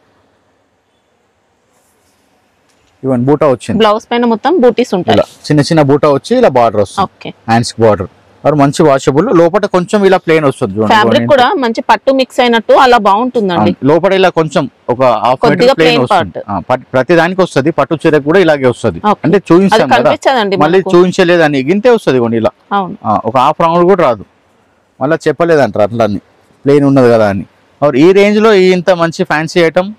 ఇవన్ బూటా వచ్చింది. బ్లౌజ్ పైన మొత్తం బూటీస్ ఉంటాయి. ఇలా చిన్న చిన్న బూటా వచ్చి ఇలా బార్డర్ వస్తుంది. Okay hands border. ఆర్ మంచి వాషబుల్. లోపల కొంచెం ఇలా ప్లెయిన్ వస్తుంది. ఫ్యాబ్రిక్ కూడా మంచి పట్టు మిక్స్ అయినట్టు అలా బాగుంటుందండి. లోపల ఇలా కొంచెం ఒక హాఫ్ మీటర్ ప్లెయిన్ వస్తుంది. ప్రతి దానికి వస్తుంది. పట్టు చీరకు కూడా ఇలాగే వస్తుంది. అంటే చూపించాం కదా, మళ్ళీ చూపించలేదని గింతే వస్తుంది. ఇలా ఒక హాఫ్ రౌండ్ కూడా రాదు. మళ్ళీ చెప్పలేదంటారు అట్లా అన్ని ప్లెయిన్ ఉన్నది కదా అని. ఈ రేంజ్ లో ఇంత మంచి ఫ్యాన్సీ ఐటమ్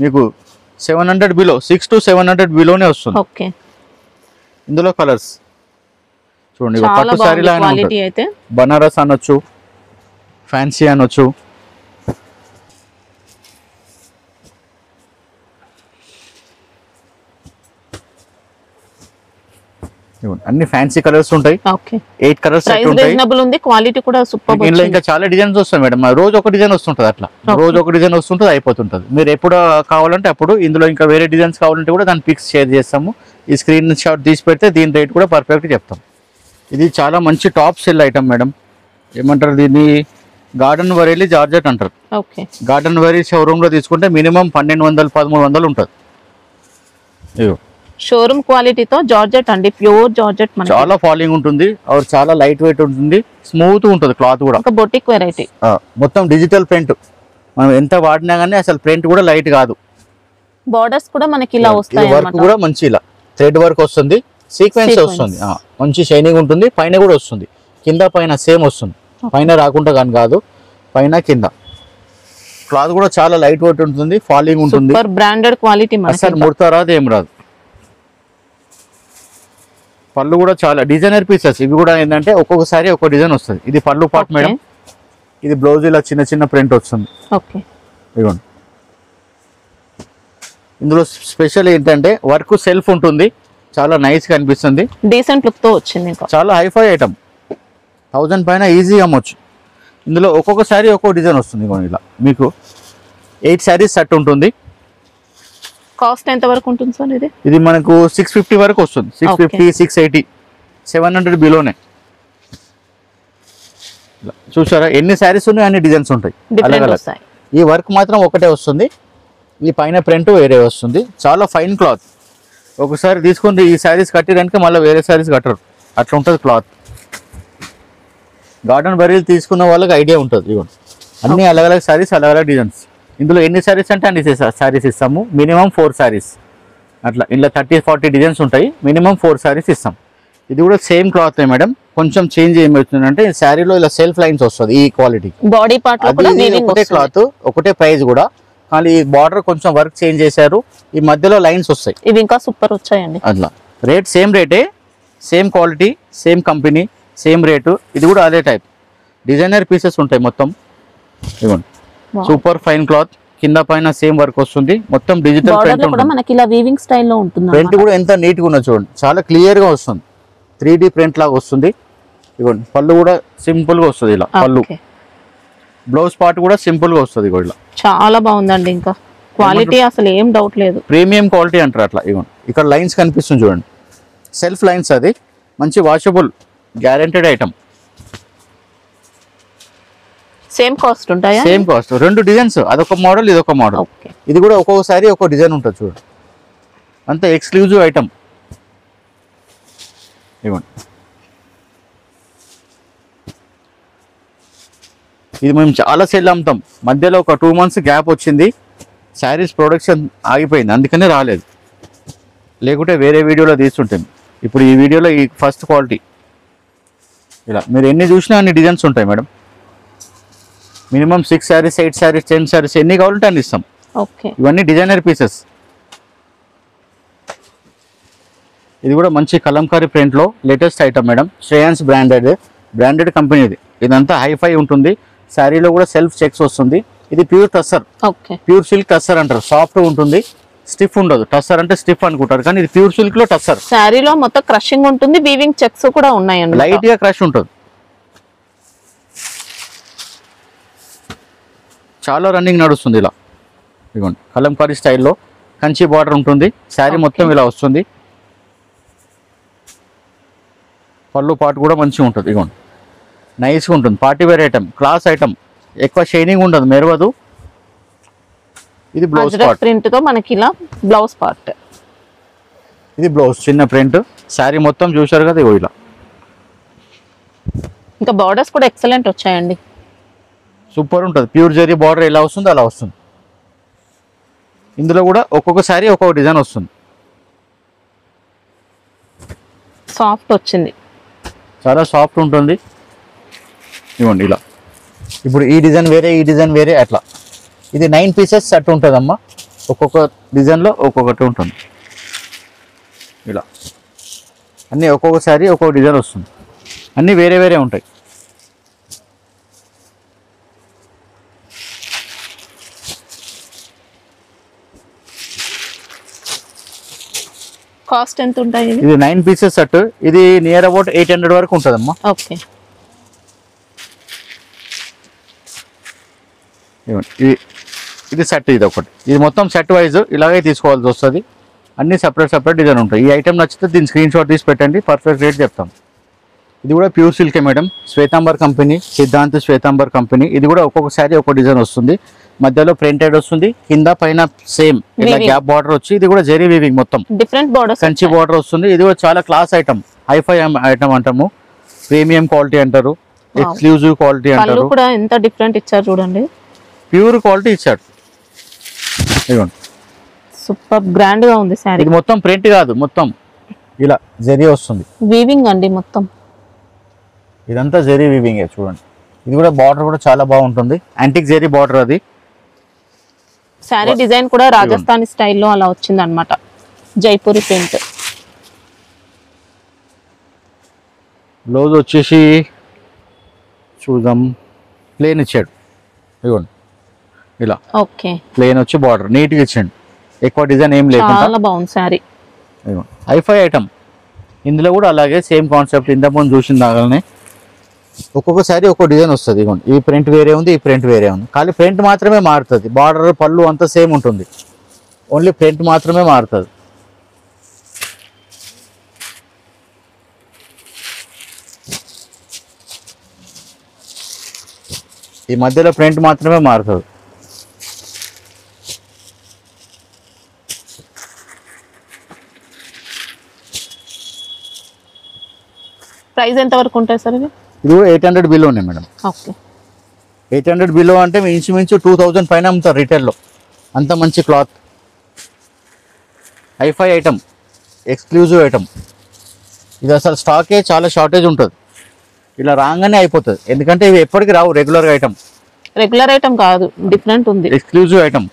మీకు 700 బిలో, 600 to 700 బిలోనే వస్తుంది. ఓకే ఇందులో కలర్స్ చూడండి. పట్టు సారీ లాగా బనారస్ అనొచ్చు, ఫ్యాన్సీ అనొచ్చు. అన్ని ఫ్యాన్సీ కలర్స్ ఉంటాయి. 8 కలర్స్ ఉంది. క్వాలిటీ కూడా సూపర్. ఇందులో ఇంకా చాలా డిజైన్స్ వస్తాయి మేడం. రోజు ఒక డిజైన్ వస్తుంటది. అట్లా రోజు ఒక డిజైన్ వస్తుంటది, అయిపోతుంటది. మీరు ఎప్పుడు కావాలంటే అప్పుడు. ఇందులో ఇంకా వేరే డిజైన్స్ కావాలంటే కూడా దాని పిక్స్ షేర్ చేస్తాము. ఈ స్క్రీన్ షాట్ తీసి పెడితే దీని రేట్ కూడా పర్ఫెక్ట్ చెప్తాం. ఇది చాలా మంచి టాప్ సెల్ ఐటమ్ మేడం. ఏమంటారు దీన్ని, గార్డెన్ వరేలి జార్జెట్ అంటారు. గార్డెన్ వరీ షోరూమ్ లో తీసుకుంటే మినిమం 1200-1300 ఉంటుంది. షోరూమ్ క్వాలిటీతో జార్జెట్ అండి, ప్యూర్ జార్జెట్. చాలా ఫాలింగ్ ఉంటుంది. చాలా లైట్ వెయిట్ ఉంటుంది. స్మూత్ ఉంటుంది క్లాత్ కూడా. ఒక బొటిక్ వెరైటీ. మొత్తం డిజిటల్ ప్రింట్. మనం ఎంత వాడినా కానీ అసలు ప్రింట్ కూడా లైట్ కాదు. బోర్డర్స్ కూడా మనకి ఇలా వస్తాయి. వర్క్ కూడా మంచి ఇలా థ్రెడ్ వర్క్ వస్తుంది, సీక్వెన్స్ వస్తుంది. మంచి షైనింగ్ ఉంటుంది. పైన కూడా వస్తుంది, కింద పైన సేమ్ వస్తుంది. పైన రాకుండా కానీ కాదు, పైన కింద. క్లాత్ కూడా చాలా లైట్ వెయిట్ ఉంటుంది, ఫాలింగ్ ఉంటుంది. Branded quality. అసలు ముడత రాదు, ఏం రాదు. పళ్ళు కూడా చాలా డిజైనర్ పీసెస్. ఇవి కూడా ఏంటంటే ఒక్కొక్కసారి ఒక్కొక్క డిజైన్ వస్తుంది. ఇది పళ్ళు పార్ట్ మేడం. ఇది బ్లౌజ్ ఇలా చిన్న చిన్న ప్రింట్ వస్తుంది. ఇదిగోండి. ఇందులో స్పెషల్ ఏంటంటే వర్క్ సెల్ఫ్ ఉంటుంది. చాలా నైస్ గా అనిపిస్తుంది. డీసెంట్ లుక్ తో వచ్చింది. చాలా హైఫై ఐటమ్. 1000 పైన ఈజీగా అమ్మొచ్చు. ఇందులో ఒక్కొక్కసారి ఒక్కొక్క డిజైన్ వస్తుంది. ఇలా మీకు 8 శారీస్ సెట్ ఉంటుంది. కాస్ట్ ఎంత వరకు ఉంటుంది సార్ ఇది? ఇది మనకు 650 వరకు వస్తుంది. 650, 680, 700 బిలోనే. చూసారా ఎన్ని శారీస్ ఉన్నాయి, అన్ని డిజైన్స్ ఉంటాయి. ఈ వర్క్ మాత్రం ఒకటే వస్తుంది. ఈ పైన ప్రింట్ వేరే వస్తుంది. చాలా ఫైన్ క్లాత్. ఒకసారి తీసుకుంటే ఈ శారీస్ కట్టడానికి మళ్ళీ వేరే శారీస్ కట్టరు, అట్లా ఉంటుంది క్లాత్. గార్డెన్ బరీలు తీసుకున్న వాళ్ళకి ఐడియా ఉంటుంది. ఇవ్వండి అన్ని అలగ్ శారీస్, అలగ్ డిజైన్స్. ఇందులో ఎన్ని శారీస్ అంటే అన్ని శారీస్ ఇస్తాము. మినిమం 4 శారీస్. అట్లా ఇలా 30-40 డిజైన్స్ ఉంటాయి. మినిమం 4 శారీస్ ఇస్తాం. ఇది కూడా సేమ్ క్లాత్ మేడం. కొంచెం చేంజ్ ఏమవుతుందంటే శారీలో ఇలా సెల్ఫ్ లైన్స్ వస్తుంది. ఈ క్వాలిటీ బాడీ పార్ట్ ఒకటే క్లాత్, ఒకటే ప్రైస్ కూడా. కానీ ఈ బార్డర్ కొంచెం వర్క్ చేంజ్ చేశారు. ఈ మధ్యలో లైన్స్ వస్తాయి. ఇవి ఇంకా సూపర్ వచ్చాయండి. అట్లా రేట్ సేమ్ రేటే, same quality, same company, same rate. ఇది కూడా అదే టైప్ డిజైనర్ పీసెస్ ఉంటాయి మొత్తం. ఇవ్వండి సూపర్ ఫైన్ క్లాత్. కింద పైన సేమ్ వర్క్ వస్తుంది. మొత్తం డిజిటల్ ప్రింట్ కూడా మనకి ఇలా వీవింగ్ స్టైల్లో ఉంటుంది. ప్రింట్ కూడా ఎంత నీట్ గా ఉన్నది చూడండి. చాలా క్లియర్ గా వస్తుంది. 3D ప్రింట్ లాగా వస్తుంది. ఇవ్వండి పళ్ళు కూడా సింపుల్ గా వస్తుంది. ఇలా పళ్ళు. బ్లౌజ్ పార్ట్ కూడా సింపుల్ గా వస్తుంది. ఇలా చాలా బాగుందండి. ఇంకా క్వాలిటీ అసలు ఏం డౌట్ లేదు. ప్రీమియం క్వాలిటీ అంటారు అట్లా. ఇవ్వండి ఇక్కడ లైన్స్ కనిపిస్తుంది చూడండి, సెల్ఫ్ లైన్స్, అది మంచి washable guaranteed item. Same cost ఉంటాయా? సేమ్ కాస్ట్, 2 డిజైన్స్, అదొక మోడల్ ఇదొక మోడల్. ఇది కూడా ఒక్కొక్కసారి ఒక్కో డిజైన్ ఉంటుంది చూడండి, అంత ఎక్స్క్లూజివ్ ఐటమ్. ఇవ్వండి, ఇది మేము చాలా సేల్ అమ్ముతాం. మధ్యలో ఒక 2 months గ్యాప్ వచ్చింది, శారీస్ ప్రొడక్షన్ ఆగిపోయింది, అందుకనే రాలేదు. లేకుంటే వేరే వీడియోలో తీస్తుంటాం. ఇప్పుడు ఈ వీడియోలో ఈ ఫస్ట్ క్వాలిటీ. ఇలా మీరు ఎన్ని చూసినా అన్ని డిజైన్స్ ఉంటాయి మేడం. మినిమం 6 శారీస్, 8 శారీస్, 10 శారీస్, ఎన్ని కావాలంటే అన్ని ఇస్తాం. ఇవన్నీ డిజైనర్ పీసెస్. ఇది కూడా మంచి కలంకారీ ప్రింట్లో latest item madam. Shreyans branded company ఇది. ఇదంతా హైఫై ఉంటుంది. శారీలో కూడా సెల్ఫ్ చెక్స్ వస్తుంది. ఇది pure tussar, pure silk tussar అంటారు. సాఫ్ట్ ఉంటుంది, స్టిఫ్ ఉండదు. టస్సర్ అంటే స్టిఫ్ అనుకుంటారు, కానీ ఇది ప్యూర్ సిల్క్ లో టస్సర్. శారీలో మొత్తం క్రషింగ్ ఉంటుంది, వీవింగ్ చెక్స్ కూడా ఉన్నాయండి. లైట్ గా క్రష్ ఉంటుంది. చాలా రన్నింగ్ నడుస్తుంది. ఇలా ఇదిగోండి, కలంకారీ స్టైల్లో కంచి బార్డర్ ఉంటుంది. శారీ మొత్తం ఇలా వస్తుంది. పళ్ళు పాటు కూడా మంచిగా ఉంటుంది. ఇదిగోండి, నైస్గా ఉంటుంది. Party wear item, class item, ఎక్కువ షైనింగ్ ఉండదు, మెరవదు. ఇది బ్లౌజ్ పార్ట్, ప్రింట్ తో మనకి ఇలా బ్లౌజ్ పార్ట్. ఇది బ్లౌజ్ చిన్న ప్రింట్. శారీ మొత్తం చూశారు కదా, ఇగో ఇలా. ఇంకా బార్డర్స్ కూడా ఎక్సలెంట్ వచ్చాయండి, సూపర్ ఉంటుంది. ప్యూర్ జరీ బార్డర్ ఎలా వస్తుందో అలా వస్తుంది. ఇందులో కూడా ఒక్కొక్క శారీ ఒక్కొక్క డిజైన్ వస్తుంది. సాఫ్ట్ వచ్చింది, చాలా సాఫ్ట్ ఉంటుంది. ఇవ్వండి ఇలా. ఇప్పుడు ఈ డిజైన్ వేరే, ఈ డిజైన్ వేరే, అట్లా. ఇది 9 pieces సెట్ ఉంటుందమ్మా. ఒక్కొక్క డిజైన్లో ఒక్కొక్కటి ఉంటుంది. ఇలా అన్నీ ఒక్కొక్క శారీ ఒక్కొక్క డిజైన్ వస్తుంది. అన్నీ వేరే వేరే ఉంటాయి. కాస్ట్ ఎంత ఉంటాయి? ఇది 9 pieces సెట్. ఇది నియర్ అబౌట్ 800 వరకు ఉంటుందమ్మా. ఓకే, ఇది సెట్. ఇది ఒకటి, ఇది మొత్తం సెట్ వైజ్ ఇలాగే తీసుకోవాల్సి వస్తుంది. అన్ని సపరేట్ డిజైన్ ఉంటాయి. ఈ ఐటమ్ నచ్చితే దీని స్క్రీన్ షాట్ తీసి పెట్టండి, పర్ఫెక్ట్ రేట్ చెప్తాం. ఇది కూడా ప్యూర్ సిల్కే madam. Shwetambar company, Siddhant Shwetambar company. ఇది కూడా ఒక్కొక్క శారీ ఒక్కొక్క డిజైన్ వస్తుంది. మధ్యలో ప్రింటెడ్ వస్తుంది, కింద పైన సేమ్ ఇలా గ్యాప్ బార్డర్ వచ్చి, ఇది కూడా జరీ వీవింగ్ మొత్తం డిఫరెంట్ బార్డర్, కంచి బార్డర్ వస్తుంది. ఇది కూడా చాలా క్లాస్ ఐటమ్, హైఫై ఐటమ్ అంటాము, ప్రీమియం క్వాలిటీ అంటారు, ఎక్స్క్లూజివ్ క్వాలిటీ అంటారు. కూడా ఎంత డిఫరెంట్ ఇచ్చారు చూడండి, ప్యూర్ క్వాలిటీ ఇచ్చాడు. ఇదిగోండి, సూపర్ గ్రాండ్ గా ఉంది సారీ. ఇది మొత్తం ప్రింట్ కాదు, మొత్తం ఇలా జరీ వస్తుంది, వీవింగ్ అండి మొత్తం. ఇదంతా జరీ వీవింగ్ చూడండి. ఇది కూడా బార్డర్ కూడా చాలా బాగుంటుంది, యాంటిక్ జరీ బార్డర్. అది శారీ డిజైన్ కూడా రాజస్థానీ స్టైల్లో అలా వచ్చింది అనమాట, జైపూరి ప్రింట్. బ్లౌజ్ వచ్చేసి చూద్దాం, ప్లేన్ ఇచ్చాడు. ఇదిగోండి ఇలా, ఓకే, ప్లేన్ వచ్చి బార్డర్ నీట్గా ఇచ్చాడు, ఎక్కువ డిజైన్ ఏం లేకుండా. చాలా బాగుంది శారీ. Hi-fi item. ఇందులో కూడా అలాగే సేమ్ కాన్సెప్ట్, ఇంతకుముందు చూసిన దాగానే ఒక్కొక్క శారీ ఒక్కొక్క డిజైన్ వస్తుంది. ఇదిగోండి, ఈ ప్రింట్ వేరే ఉంది, ఈ ప్రింట్ వేరే ఉంది. ఖాళీ ప్రింట్ మాత్రమే మారుతుంది, బార్డర్ పళ్ళు అంతా సేమ్ ఉంటుంది, ఓన్లీ ప్రింట్ మాత్రమే మారుతుంది. ఈ మధ్యలో ప్రింట్ మాత్రమే మారుతుంది. ప్రైస్ ఎంత వరకు ఉంటాయి సార్? ఇది 800 బిలో ఉన్నాయి మేడం. ఓకే, 800 బిలో అంటే ఇంచుమించు 2000 పైన అమ్ముతారు రిటైల్లో. అంత మంచి cloth, hi fi item, exclusive item. ఇది అసలు స్టాకే చాలా షార్టేజ్ ఉంటుంది, ఇలా రాగానే అయిపోతుంది. ఎందుకంటే ఇవి ఎప్పటికీ రావు, రెగ్యులర్ ఐటమ్ కాదు, డిఫరెంట్ ఉంది, ఎక్స్క్లూజివ్ ఐటమ్.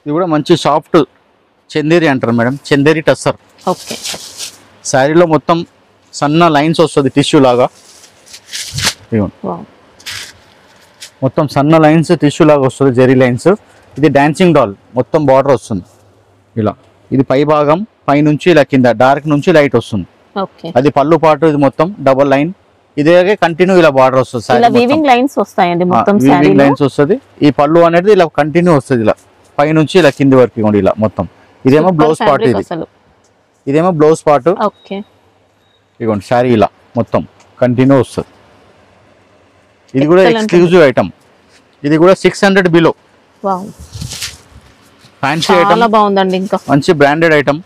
ఇది కూడా మంచి సాఫ్ట్ చందేరి అంటారు మేడం, చందేరి టస్సర్. ఓకే, శారీలో మొత్తం సన్న లైన్స్ వస్తుంది, టిష్యూ లాగా. మొత్తం సన్న లైన్స్ టిష్యూ లాగా వస్తుంది, జెరీ లైన్స్. ఇది డాన్సింగ్ డాల్, మొత్తం బార్డర్ వస్తుంది ఇలా. ఇది పై భాగం, పైనుంచి ఇలా కింద డార్క్ నుంచి లైట్ వస్తుంది. అది పళ్ళు పాటు. ఇది మొత్తం డబల్ లైన్, ఇదే కంటిన్యూ ఇలా బార్డర్ వస్తుంది. వీవింగ్ లైన్స్ వస్తాయండి మొత్తం, వీవింగ్ లైన్స్ వస్తుంది. ఈ పళ్ళు అనేది ఇలా కంటిన్యూ వస్తుంది, ఇలా పైనుంచి ఇలా కింది వరకు ఇలా మొత్తం. ఇదేమో బ్లౌజ్ పార్ట్. ఇది ఇదేమో బ్లౌజ్ పార్ట్. ఓకే, ఇదిగోండి శారీ ఇలా మొత్తం కంటిన్యూ వస్తుంది. ఇది కూడా ఎక్స్క్లూజివ్ ఐటమ్. ఇది కూడా 600 బిలో. వావ్, ఫ్యాన్సీ ఐటమ్, చాలా బాగుందండి. ఇంకా మంచి బ్రాండెడ్ ఐటమ్.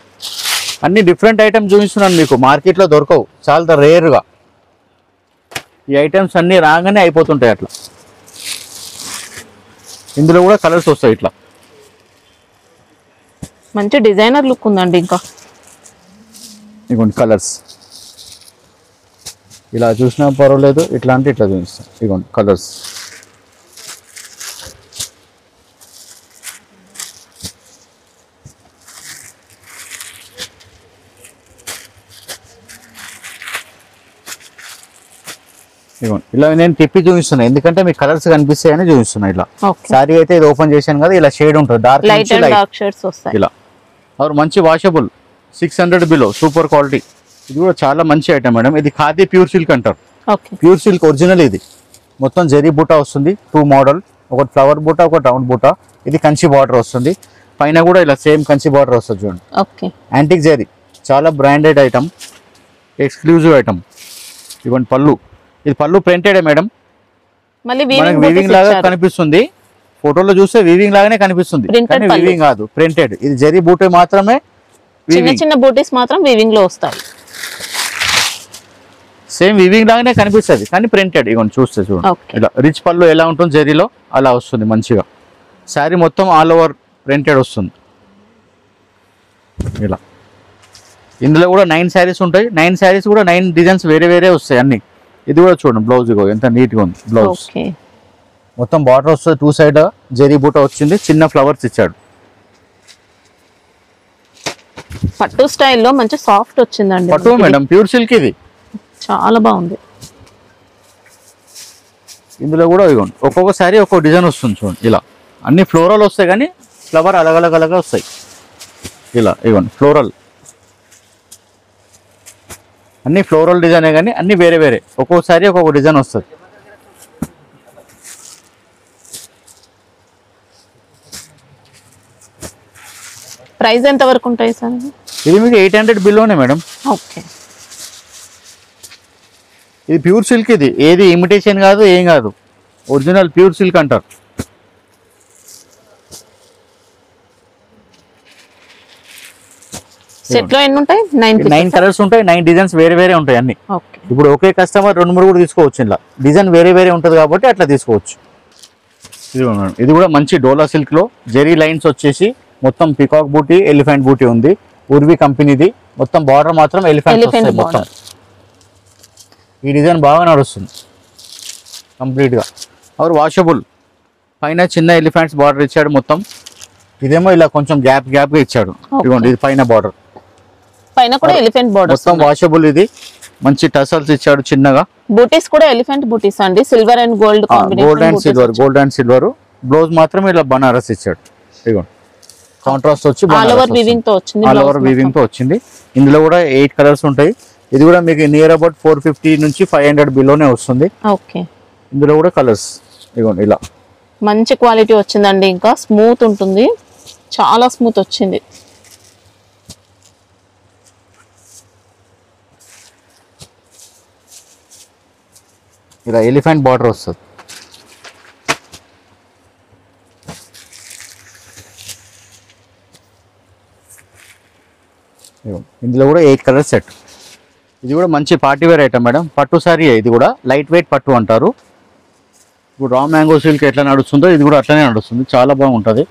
అన్ని డిఫరెంట్ ఐటమ్ చూపిస్తున్నాను మీకు, మార్కెట్లో దొరకవు, చాలా రేర్గా. ఈ ఐటమ్స్ అన్ని రాగానే అయిపోతుంటాయి అట్లా. ఇందులో కూడా కలర్స్ వస్తాయి ఇట్లా. మంచి డిజైనర్ లుక్ ఉందండి. ఇంకా ఇదిగోండి కలర్స్, ఇలా చూసినా పర్వాలేదు, ఇట్లా అంటే ఇట్లా చూపిస్తాను. ఇదిగోండి కలర్స్. ఇదిగోండి ఇలా నేను తిప్పి చూపిస్తున్నా, ఎందుకంటే మీకు కలర్స్ కనిపిస్తాయని చూపిస్తున్నా. ఇలా శారీ అయితే ఇది ఓపెన్ చేశాను కదా, ఇలా షేడ్ ఉంటుంది, డార్క్ షేడ్స్ వస్తాయి ఇలా. और మంచి వాషబుల్ 600 బిలో, సూపర్ క్వాలిటీ. ఇది కూడా చాలా మంచి ఐటమ్ మేడం. ఇది ఖాదీ ప్యూర్ సిల్క్ అంటారు. Pure silk original. ఇది మొత్తం జరీ బూటా వస్తుంది, 2 మోడల్, ఒకటి ఫ్లవర్ బూటా, ఒకటి రౌండ్ బూటా. ఇది కంచి బార్డర్ వస్తుంది, పైన కూడా ఇలా సేమ్ కంచి బార్డర్ వస్తుంది చూడండి. యాంటిక్ జరీ, చాలా బ్రాండెడ్ ఐటమ్, ఎక్స్క్లూజివ్ ఐటమ్. ఇవ్వండి పళ్ళు, ఇది పళ్ళు ప్రింటెడ్ మేడం. మనకి వీవింగ్ లాగా కనిపిస్తుంది, ఫోటోలో చూస్తే వీవింగ్ లాగానే కనిపిస్తుంది, కానీ వీవింగ్ కాదు, ప్రింటెడ్. ఇది జరీ బూటే మాత్రమే, చిన్న చిన్న బూటీస్ మాత్రం వీవింగ్ లో వస్తాయి. సేమ్ వీవింగ్ లాగానే కనిపిస్తుంది, కానీ ప్రింటెడ్. ఇగోండి చూస్తే చూడండి, ఇలా రిచ్ పళ్ళు ఎలా ఉంటుంది జరీలో అలా వస్తుంది మంచిగా. శారీ మొత్తం ఆల్ ఓవర్ ప్రింటెడ్ వస్తుంది ఇలా. ఇందులో కూడా 9 శారీస్ ఉంటాయి. 9 శారీస్ కూడా 9 డిజైన్స్ వేరే వేరే వస్తాయి అన్ని. ఇది కూడా చూడండి బ్లౌజ్, ఇగో ఎంత నీట్ గా ఉంది బ్లౌజ్. మొత్తం బార్డర్ వస్తుంది, 2 సైడ్ జరీ బూట వచ్చింది, చిన్న ఫ్లవర్స్ ఇచ్చాడు. పట్టు స్టైల్లో మంచి సాఫ్ట్ వచ్చిందండి. పట్టు మేడం, ప్యూర్ సిల్క్, ఇది చాలా బాగుంది. ఇందులో కూడా ఇగోండి ఒక్కొక్క శారీ ఒక్కొక్క డిజైన్ వస్తుంది చూడండి. ఇలా అన్ని ఫ్లోరల్ వస్తాయి, కానీ ఫ్లవర్ అలగలగలగా వస్తాయి ఇలా. ఇగోండి ఫ్లోరల్, అన్ని ఫ్లోరల్ డిజైనే, కానీ అన్ని వేరే వేరే, ఒక్కొక్కసారి ఒక్కొక్క డిజైన్ వస్తుంది. ప్రైస్ ఎంత వరకు ఉంటాయి సార్? ఇది మీకు 800 బిలోనే మేడం. ఓకే, ఇది ప్యూర్ సిల్క్, ఇది ఏది ఇమిటేషన్ కాదు, ఏం కాదు, ఒరిజినల్ ప్యూర్ సిల్క్ అంటారు. సెట్ లో ఎన్ని ఉంటాయి? 9 కలర్స్ ఉంటాయి, 9 డిజైన్స్ వేరే వేరే ఉంటాయి అన్ని. ఇప్పుడు ఒకే కస్టమర్ 2-3 కూడా తీసుకోవచ్చు, ఇలా డిజైన్ వేరే వేరే ఉంటుంది కాబట్టి అట్లా తీసుకోవచ్చు. ఇది కూడా మంచి డోలా సిల్క్ లో జెరీ లైన్స్ వచ్చేసి మొత్తం పికాక్ బూటీ, ఎలిఫెంట్ బూటీ ఉంది, ఉర్వి కంపెనీది. మొత్తం బార్డర్ మాత్రం ఎలిఫెంట్ మొత్తం. ఈ డిజైన్ బాగా నడుస్తుంది కంప్లీట్ గా. और వాషబుల్, పైన చిన్న ఎలిఫెంట్స్ బార్డర్ ఇచ్చాడు మొత్తం. ఇదేమో ఇలా కొంచెం గ్యాప్ గా ఇచ్చాడు. ఇదిగోండి ఇది పైన బార్డర్, పైన కూడా ఎలిఫెంట్ బార్డర్ మొత్తం వాషబుల్. ఇది మంచి టసల్స్ ఇచ్చాడు చిన్నగా. బూటీస్ కూడా ఎలిఫెంట్ బూటీస్ అండి, silver and gold combination. Gold and silver. Blouse మాత్రం ఇలా బనారస్ ఇచ్చాడు. ఇదిగోండి కాంట్రాస్ట్ వచ్చి ఆల్ ఓవర్ వీవింగ్ తో వచ్చింది. ఆల్ ఓవర్ వీవింగ్ తో వచ్చింది. ఇందులో కూడా 8 కలర్స్ ఉంటాయి. ఇది కూడా మీకు నియర్ అబౌట్ 450 నుంచి 500 బిలోనే వస్తుంది. ఓకే, ఇందులో కూడా కలర్స్ ఇదిగోండి ఇలా. మంచి క్వాలిటీ వచ్చిందండి. ఇంకా స్మూత్ ఉంటుంది, చాలా స్మూత్ వచ్చింది. ఇలా ఎలిఫెంట్ బార్డర్ వస్తుంది. ఇందులో కూడా 8 కలర్ సెట్. ఇది కూడా మంచి పార్టీ వేర్ ఐటమ్ మేడం. పట్టు సారీ, ఇది కూడా లైట్ వెయిట్ పట్టు అంటారు. ఇప్పుడు రా మ్యాంగో సిల్క్ ఎట్లా నడుస్తుందో ఇది కూడా అట్లనే నడుస్తుంది, చాలా బాగుంటుంది.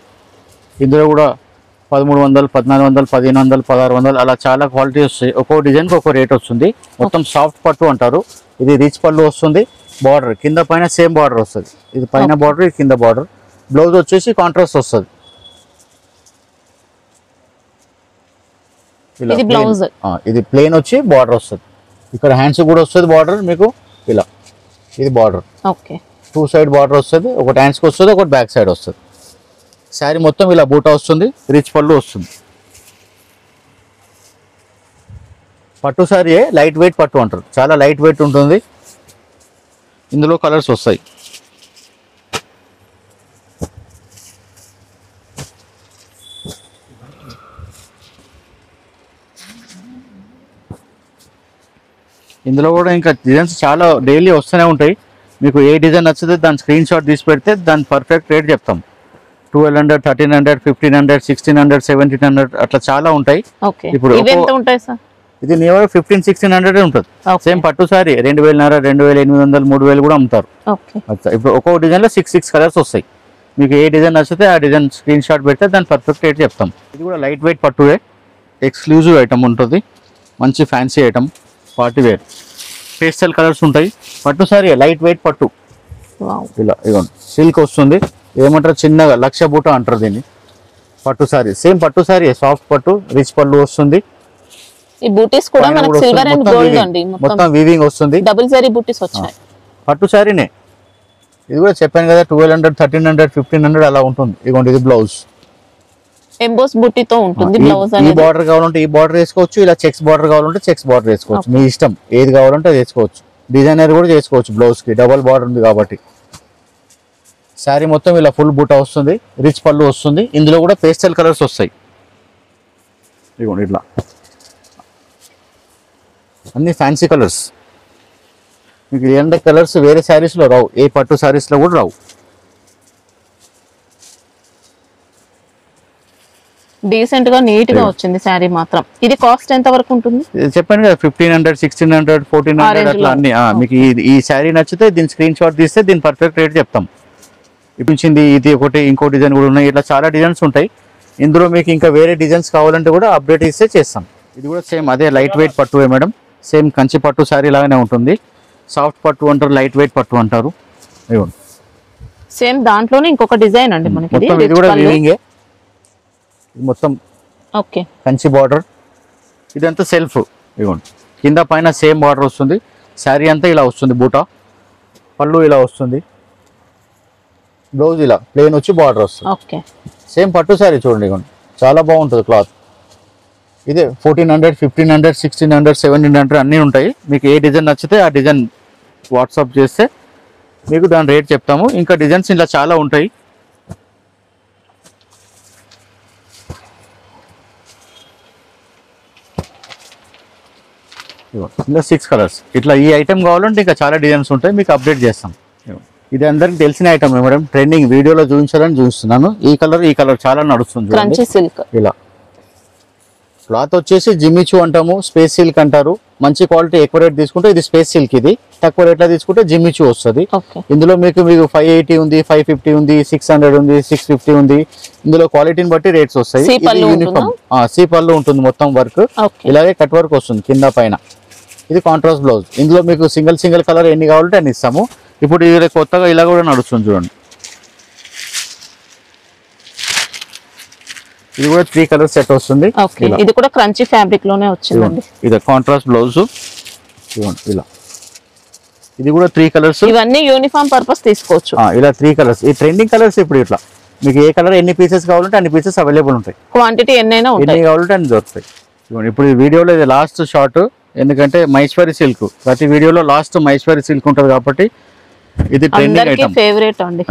ఇందులో కూడా 1300, 1400, 1500, 1600 అలా చాలా క్వాలిటీ వస్తాయి. ఒక్కో డిజైన్కి ఒక్కో రేట్ వస్తుంది. మొత్తం సాఫ్ట్ పట్టు అంటారు. ఇది రిచ్ పళ్ళు వస్తుంది. బార్డర్ కింద పైన సేమ్ బార్డర్ వస్తుంది. ఇది పైన బార్డర్, ఇది కింద బార్డర్. బ్లౌజ్ వచ్చేసి కాంట్రాస్ట్ వస్తుంది. ఇది ప్లెయిన్ వచ్చి బార్డర్ వస్తుంది. ఇక్కడ హ్యాండ్స్ కూడా వస్తుంది బార్డర్ మీకు ఇలా. ఇది బార్డర్, 2 సైడ్ బార్డర్ వస్తుంది. ఒకటి హ్యాండ్స్కి వస్తుంది, ఒకటి బ్యాక్ సైడ్ వస్తుంది. శారీ మొత్తం ఇలా బూటా వస్తుంది, రిచ్ పళ్ళు వస్తుంది. పట్టు శారీ లైట్ వెయిట్ పట్టు అంటారు, చాలా లైట్ వెయిట్ ఉంటుంది. ఇందులో కలర్స్ వస్తాయి. ఇందులో కూడా ఇంకా డిజైన్స్ చాలా డైలీ వస్తూనే ఉంటాయి. మీకు ఏ డిజైన్ నచ్చితే దాని స్క్రీన్ షాట్ తీసి పెడితే దాని పర్ఫెక్ట్ రేట్ చెప్తాం. 1200, 1300, 1500, 1600, 1700 అట్లా చాలా ఉంటాయి. ఇప్పుడు ఇది నియర్ 1500-1600 ఉంటుంది. సేమ్ పట్టు సారీ 2500, 2800, 3000 కూడా అమ్ముతారు. ఇప్పుడు ఒక్కొక్క డిజైన్ లో 6 కలర్స్ వస్తాయి. మీకు ఏ డిజైన్ నచ్చితే ఆ డిజైన్ స్క్రీన్ షాట్ పెడితే దాని పర్ఫెక్ట్ రేట్ చెప్తాం. ఇది కూడా లైట్ వెయిట్ పట్టువే, ఎక్స్క్లూజివ్ ఐటమ్ ఉంటుంది. మంచి fancy item, party wear. Pastel colours ఉంటాయి. పట్టు సారీ లైట్ వెయిట్ పట్టు, ఇలా ఇదిగోండి సిల్క్ వస్తుంది. ఏమంటారు చిన్నగా లక్ష బూట అంటారు దీన్ని. పట్టు సారీ సేమ్ పట్టు సారీ, సాఫ్ట్ పట్టు, రిచ్ పళ్ళు వస్తుంది. ఈ బూటీస్ కూడా మనకి సిల్వర్ అండ్ గోల్డ్ అండి, మొత్తం వీవింగ్ వస్తుంది. డబుల్ జరీ బూటీస్ వచ్చాయి. పట్టు సారీనే ఇది కూడా చెప్పాను కదా. 1200, 1300, 1500 అలా ఉంటుంది. ఇదిగోండి ఇది బ్లౌజ్ ఎంబోస్ బూటీతో ఉంటుంది. బ్లౌజ్ ఈ బార్డర్ కావాలంటే ఈ బార్డర్ వేసుకోవచ్చు, ఇలా చెక్స్ బార్డర్ కావాలంటే చెక్స్ బార్డర్ వేసుకోవచ్చు. మీ ఇష్టం ఏది కావాలంటే అది వేసుకోవచ్చు. డిజైనర్ కూడా చేసుకోవచ్చు. బ్లౌజ్ కి డబల్ బార్డర్ ఉంది కాబట్టి. శారీ మొత్తం ఇలా ఫుల్ బూటా వస్తుంది, రిచ్ పళ్ళు వస్తుంది. ఇందులో కూడా పేస్టల్ కలర్స్ వస్తాయి. ఇదిగోండి ఇట్లా అన్ని ఫ్యాన్సీ కలర్స్. మీకు ఇలాంటి కలర్స్ వేరే శారీస్లో రావు, ఏ పట్టు శారీస్లో కూడా రావు. డీసెంట్ గా నీట్ గా వచ్చింది శారీ మాత్రం. ఇది కాస్ట్ ఎంత వరకు ఉంటుంది? చెప్పాను కదా 1500, 1600, 1400 అట్లా అన్ని. మీకు ఈ శారీ నచ్చితే దీని స్క్రీన్ షాట్ తీస్తే దీని పర్ఫెక్ట్ రేట్ చెప్తాం. ఇప్పించింది ఇది ఒకటి, ఇంకో డిజైన్ కూడా ఉన్నాయి. ఇట్లా చాలా డిజైన్స్ ఉంటాయి. ఇందులో మీకు ఇంకా వేరే డిజైన్స్ కావాలంటే కూడా అప్డేట్ ఇస్తే చేస్తాం. ఇది కూడా సేమ్ అదే లైట్ వెయిట్ పట్టువే మేడం. సేమ్ కంచి పట్టు శారీ లాగానే ఉంటుంది. సాఫ్ట్ పట్టు అంటారు, లైట్ వెయిట్ పట్టు అంటారు. సేమ్ దాంట్లోనే ఇంకొక డిజైన్ అండి మనకి. ఇది కూడా వీవింగే, మొత్తం ఓకే కంచి బార్డర్. ఇదంతా సెల్ఫ్. ఇవ్వండి కింద పైన సేమ్ బార్డర్ వస్తుంది. శారీ అంతా ఇలా వస్తుంది. బూటా పళ్ళు ఇలా వస్తుంది. బ్లౌజ్ ఇలా ప్లెయిన్ వచ్చి బార్డర్ వస్తుంది. ఓకే సేమ్ పట్టు శారీ చూడండి. ఇవ్వండి చాలా బాగుంటుంది క్లాత్. ఇదే 1400, 1500, 1600, 1700 అన్నీ ఉంటాయి. మీకు ఏ డిజైన్ నచ్చితే ఆ డిజైన్ వాట్సాప్ చేస్తే మీకు దాని రేట్ చెప్తాము. ఇంకా డిజైన్స్ ఇలా చాలా ఉంటాయి. ఇలా 6 కలర్స్. ఇట్లా ఈ ఐటమ్ కావాలంటే ఇంకా చాలా డిజైన్స్ ఉంటాయి, మీకు అప్డేట్ చేస్తాం. ఇది అందరికి తెలిసిన ఐటమ్ మేడం. ట్రెండింగ్ వీడియోలో చూపించాలని చూపిస్తున్నాను. ఈ కలర్ చాలా నడుస్తుంది. ఇలా క్లాత్ వచ్చేసి జిమ్మిచూ అంటాము, స్పేస్ సిల్క్ అంటారు. మంచి క్వాలిటీ ఎక్కువ రేట్ తీసుకుంటే ఇది స్పేస్ సిల్క్. ఇది తక్కువ రేట్లో తీసుకుంటే జిమ్మిచూ వస్తుంది. ఇందులో మీకు 580 ఉంది, 550 ఉంది, 600 ఉంది, 650 ఉంది. ఇందులో క్వాలిటీని బట్టి రేట్స్ వస్తాయి. యూనిఫామ్ సీ పళ్ళు ఉంటుంది, మొత్తం వర్క్ ఇలాగే కట్ వర్క్ వస్తుంది కింద పైన. ఇది కాంట్రాస్ట్ బ్లౌజ్. ఇందులో మీకు సింగిల్ కలర్ ఎన్ని కావాలంటే అన్ని ఇస్తాము. ఇప్పుడు ఇది కొత్తగా ఇలా కూడా నడుస్తుంది చూడండి. ఇది కూడా 3 కలర్ సెట్ వస్తుంది. ఇది కూడా క్రంచీ ఫ్యాబ్రిక్ లోనే వచ్చిందండి. ఇది కాంట్రాస్ట్ బ్లౌజ్. ఇలా ఇది కూడా 3 కలర్స్. ఇవన్నీ యూనిఫామ్ పర్పస్ తీసుకోవచ్చు. ఇలా 3 కలర్స్. ఈ ట్రెండింగ్ కలర్స్ ఇప్పుడు ఇట్లా మీకు ఏ కలర్ ఎన్ని పీసెస్ కావాలంటే అన్ని పీసెస్ అవైలబుల్ ఉంటాయి. క్వాంటిటీ ఎన్ని కావాలంటే అన్ని దొరుకుతాయి. ఇప్పుడు ఈ వీడియోలో ఇది లాస్ట్ షార్ట్. ఎందుకంటే మహేశ్వరి సిల్క్ ప్రతి వీడియోలో లాస్ట్ మహేశ్వరి సిల్క్ ఉంటుంది కాబట్టి ఇది ట్రెండింగ్ ఐటమ్, ఫేవరెట్ అండి.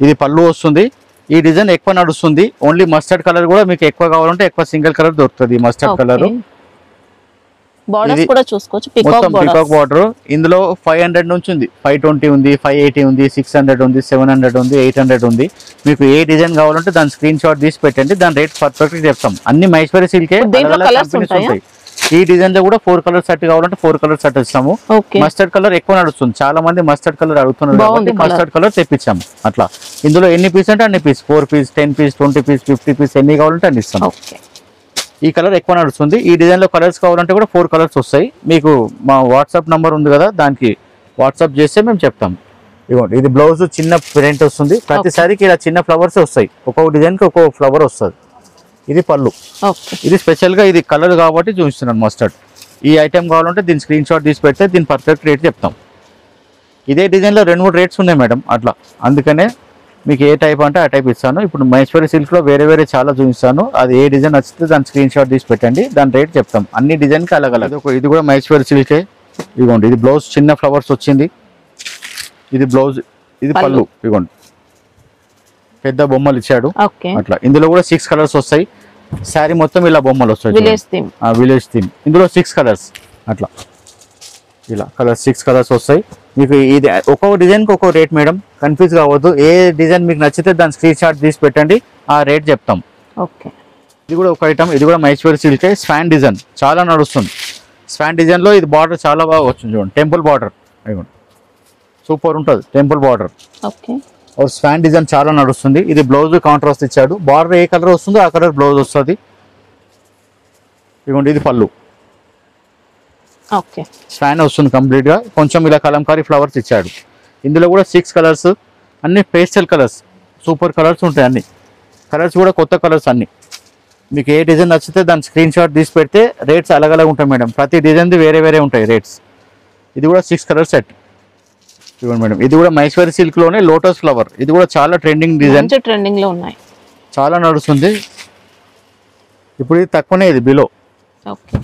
ఇది పళ్ళు వస్తుంది. ఈ డిజైన్ ఎక్కువ నడుస్తుంది. ఓన్లీ మస్టర్డ్ కలర్ కూడా మీకు ఎక్కువ కావాలంటే ఎక్కువ సింగిల్ కలర్ దొరుకుతుంది. మస్టర్డ్ కలర్ బోర్డర్స్ కూడా చూసుకోవచ్చు. Peacock border. ఇందులో 500 నుంచి ఉంది, 520 ఉంది, 580 ఉంది, 600 ఉంది, 700 ఉంది, 800 ఉంది. మీకు ఏ డిజైన్ కావాలంటే దాని స్క్రీన్ షాట్ తీసి పెట్టండి, దాని రేట్ పర్ఫెక్ట్ చెప్తాం. అన్ని మహేశ్వరి సిల్కే. ఈ డిజైన్ లో కూడా 4 కలర్ సెట్ కావాలంటే 4 కలర్ సెట్ ఇస్తాము. మస్టర్డ్ కలర్ ఎక్కువ నడుస్తుంది. చాలా మంది మస్టర్డ్ కలర్ అడుగుతున్నారు కాబట్టి మస్టర్డ్ కలర్ తెప్పించాము. అట్లా ఇందులో ఎన్ని పీస్ అంటే అన్ని piece, 4 piece, 10 piece, 20 piece, 50 piece ఎన్ని కావాలంటే అన్ని ఇస్తాము. ఈ కలర్ ఎక్కువ నడుస్తుంది. ఈ డిజైన్ లో కలర్స్ కావాలంటే కూడా 4 కలర్స్ వస్తాయి. మీకు మా వాట్సాప్ నంబర్ ఉంది కదా, దానికి వాట్సాప్ చేస్తే మేము చెప్తాం. ఇవ్వండి ఇది బ్లౌజ్ చిన్న ప్రింట్ వస్తుంది. ప్రతిసారికి ఇలా చిన్న ఫ్లవర్స్ వస్తాయి. ఒక్కొక్క డిజైన్ కి ఒక్కొక్క ఫ్లవర్ వస్తుంది. ఇది పళ్ళు. ఇది స్పెషల్ గా ఇది కలర్ కాబట్టి చూపిస్తున్నాను మస్టర్డ్. ఈ ఐటమ్ కావాలంటే దీని స్క్రీన్ షాట్ తీసి పెడితే దీని పర్ఫెక్ట్ రేట్ చెప్తాం. ఇదే డిజైన్ లో 2-3 రేట్స్ ఉన్నాయి మేడం. అట్లా అందుకనే మీకు ఏ టైప్ అంటే ఆ టైప్ ఇస్తాను. ఇప్పుడు మహేశ్వరి సిల్క్ లో వేరే చాలా చూపిస్తాను. అది ఏ డిజైన్ నచ్చితే దాని స్క్రీన్ షాట్ తీసి పెట్టండి, దాని రేట్ చెప్తాం. అన్ని డిజైన్ కి అలగ్. ఇది కూడా మహేశ్వరి సిల్కే. ఇదిగోండి ఇది బ్లౌజ్ చిన్న ఫ్లవర్స్ వచ్చింది. ఇది బ్లౌజ్, ఇది పళ్ళు. ఇదిగోండి పెద్ద బొమ్మలు ఇచ్చాడు అట్లా. ఇందులో కూడా 6 కలర్స్ వస్తాయి. శారీ మొత్తం ఇలా బొమ్మలు వస్తాయి. Village theme. ఇందులో 6 కలర్స్ అట్లా. ఇలా కలర్స్ 6 కలర్స్ వస్తాయి మీకు. ఇది ఒక్కొక్క డిజైన్కి ఒక్కొక్క రేట్ మేడం, కన్ఫ్యూజ్ కావద్దు. ఏ డిజైన్ మీకు నచ్చితే దాని స్క్రీన్ షాట్ తీసి పెట్టండి, ఆ రేట్ చెప్తాం. ఓకే, ఇది కూడా ఒక ఐటమ్, ఇది కూడా మహేశ్వరి సిల్కే స్వాన్ డిజైన్ చాలా నడుస్తుంది. స్వాన్ డిజైన్లో ఇది బార్డర్ చాలా బాగా వచ్చింది చూడండి, టెంపుల్ బార్డర్ ఇదిగోండి, సూపర్ ఉంటుంది temple border. Okay, Schwann design చాలా నడుస్తుంది. ఇది బ్లౌజ్ కాంట్రాస్ట్ ఇచ్చాడు, బార్డర్ ఏ కలర్ వస్తుందో ఆ కలర్ బ్లౌజ్ వస్తుంది. ఇదిగోండి ఇది పళ్ళు. ఓకే, స్వాన్ వస్తుంది కంప్లీట్ గా, కొంచెం ఇలా కలంకారీ ఫ్లవర్స్ ఇచ్చాడు. ఇందులో కూడా 6 కలర్స్, అన్ని పేస్టల్ కలర్స్, సూపర్ కలర్స్ ఉంటాయి. అన్ని కలర్స్ కూడా కొత్త కలర్స్ అన్ని. మీకు ఏ డిజైన్ నచ్చితే దాని స్క్రీన్ షాట్ తీసి పెడితే రేట్స్ అలగ్ ఉంటాయి మేడం, ప్రతి డిజైన్ది వేరే వేరే ఉంటాయి రేట్స్. ఇది కూడా 6 కలర్ సెట్ ఇవ్వండి మేడం. ఇది కూడా మహేశ్వరి సిల్క్ లోనే లోటస్ ఫ్లవర్, ఇది కూడా చాలా ట్రెండింగ్ డిజైన్, ట్రెండింగ్ లో ఉన్నాయి, చాలా నడుస్తుంది. ఇప్పుడు ఇది తక్కువనే, ఇది బిలో. ఓకే,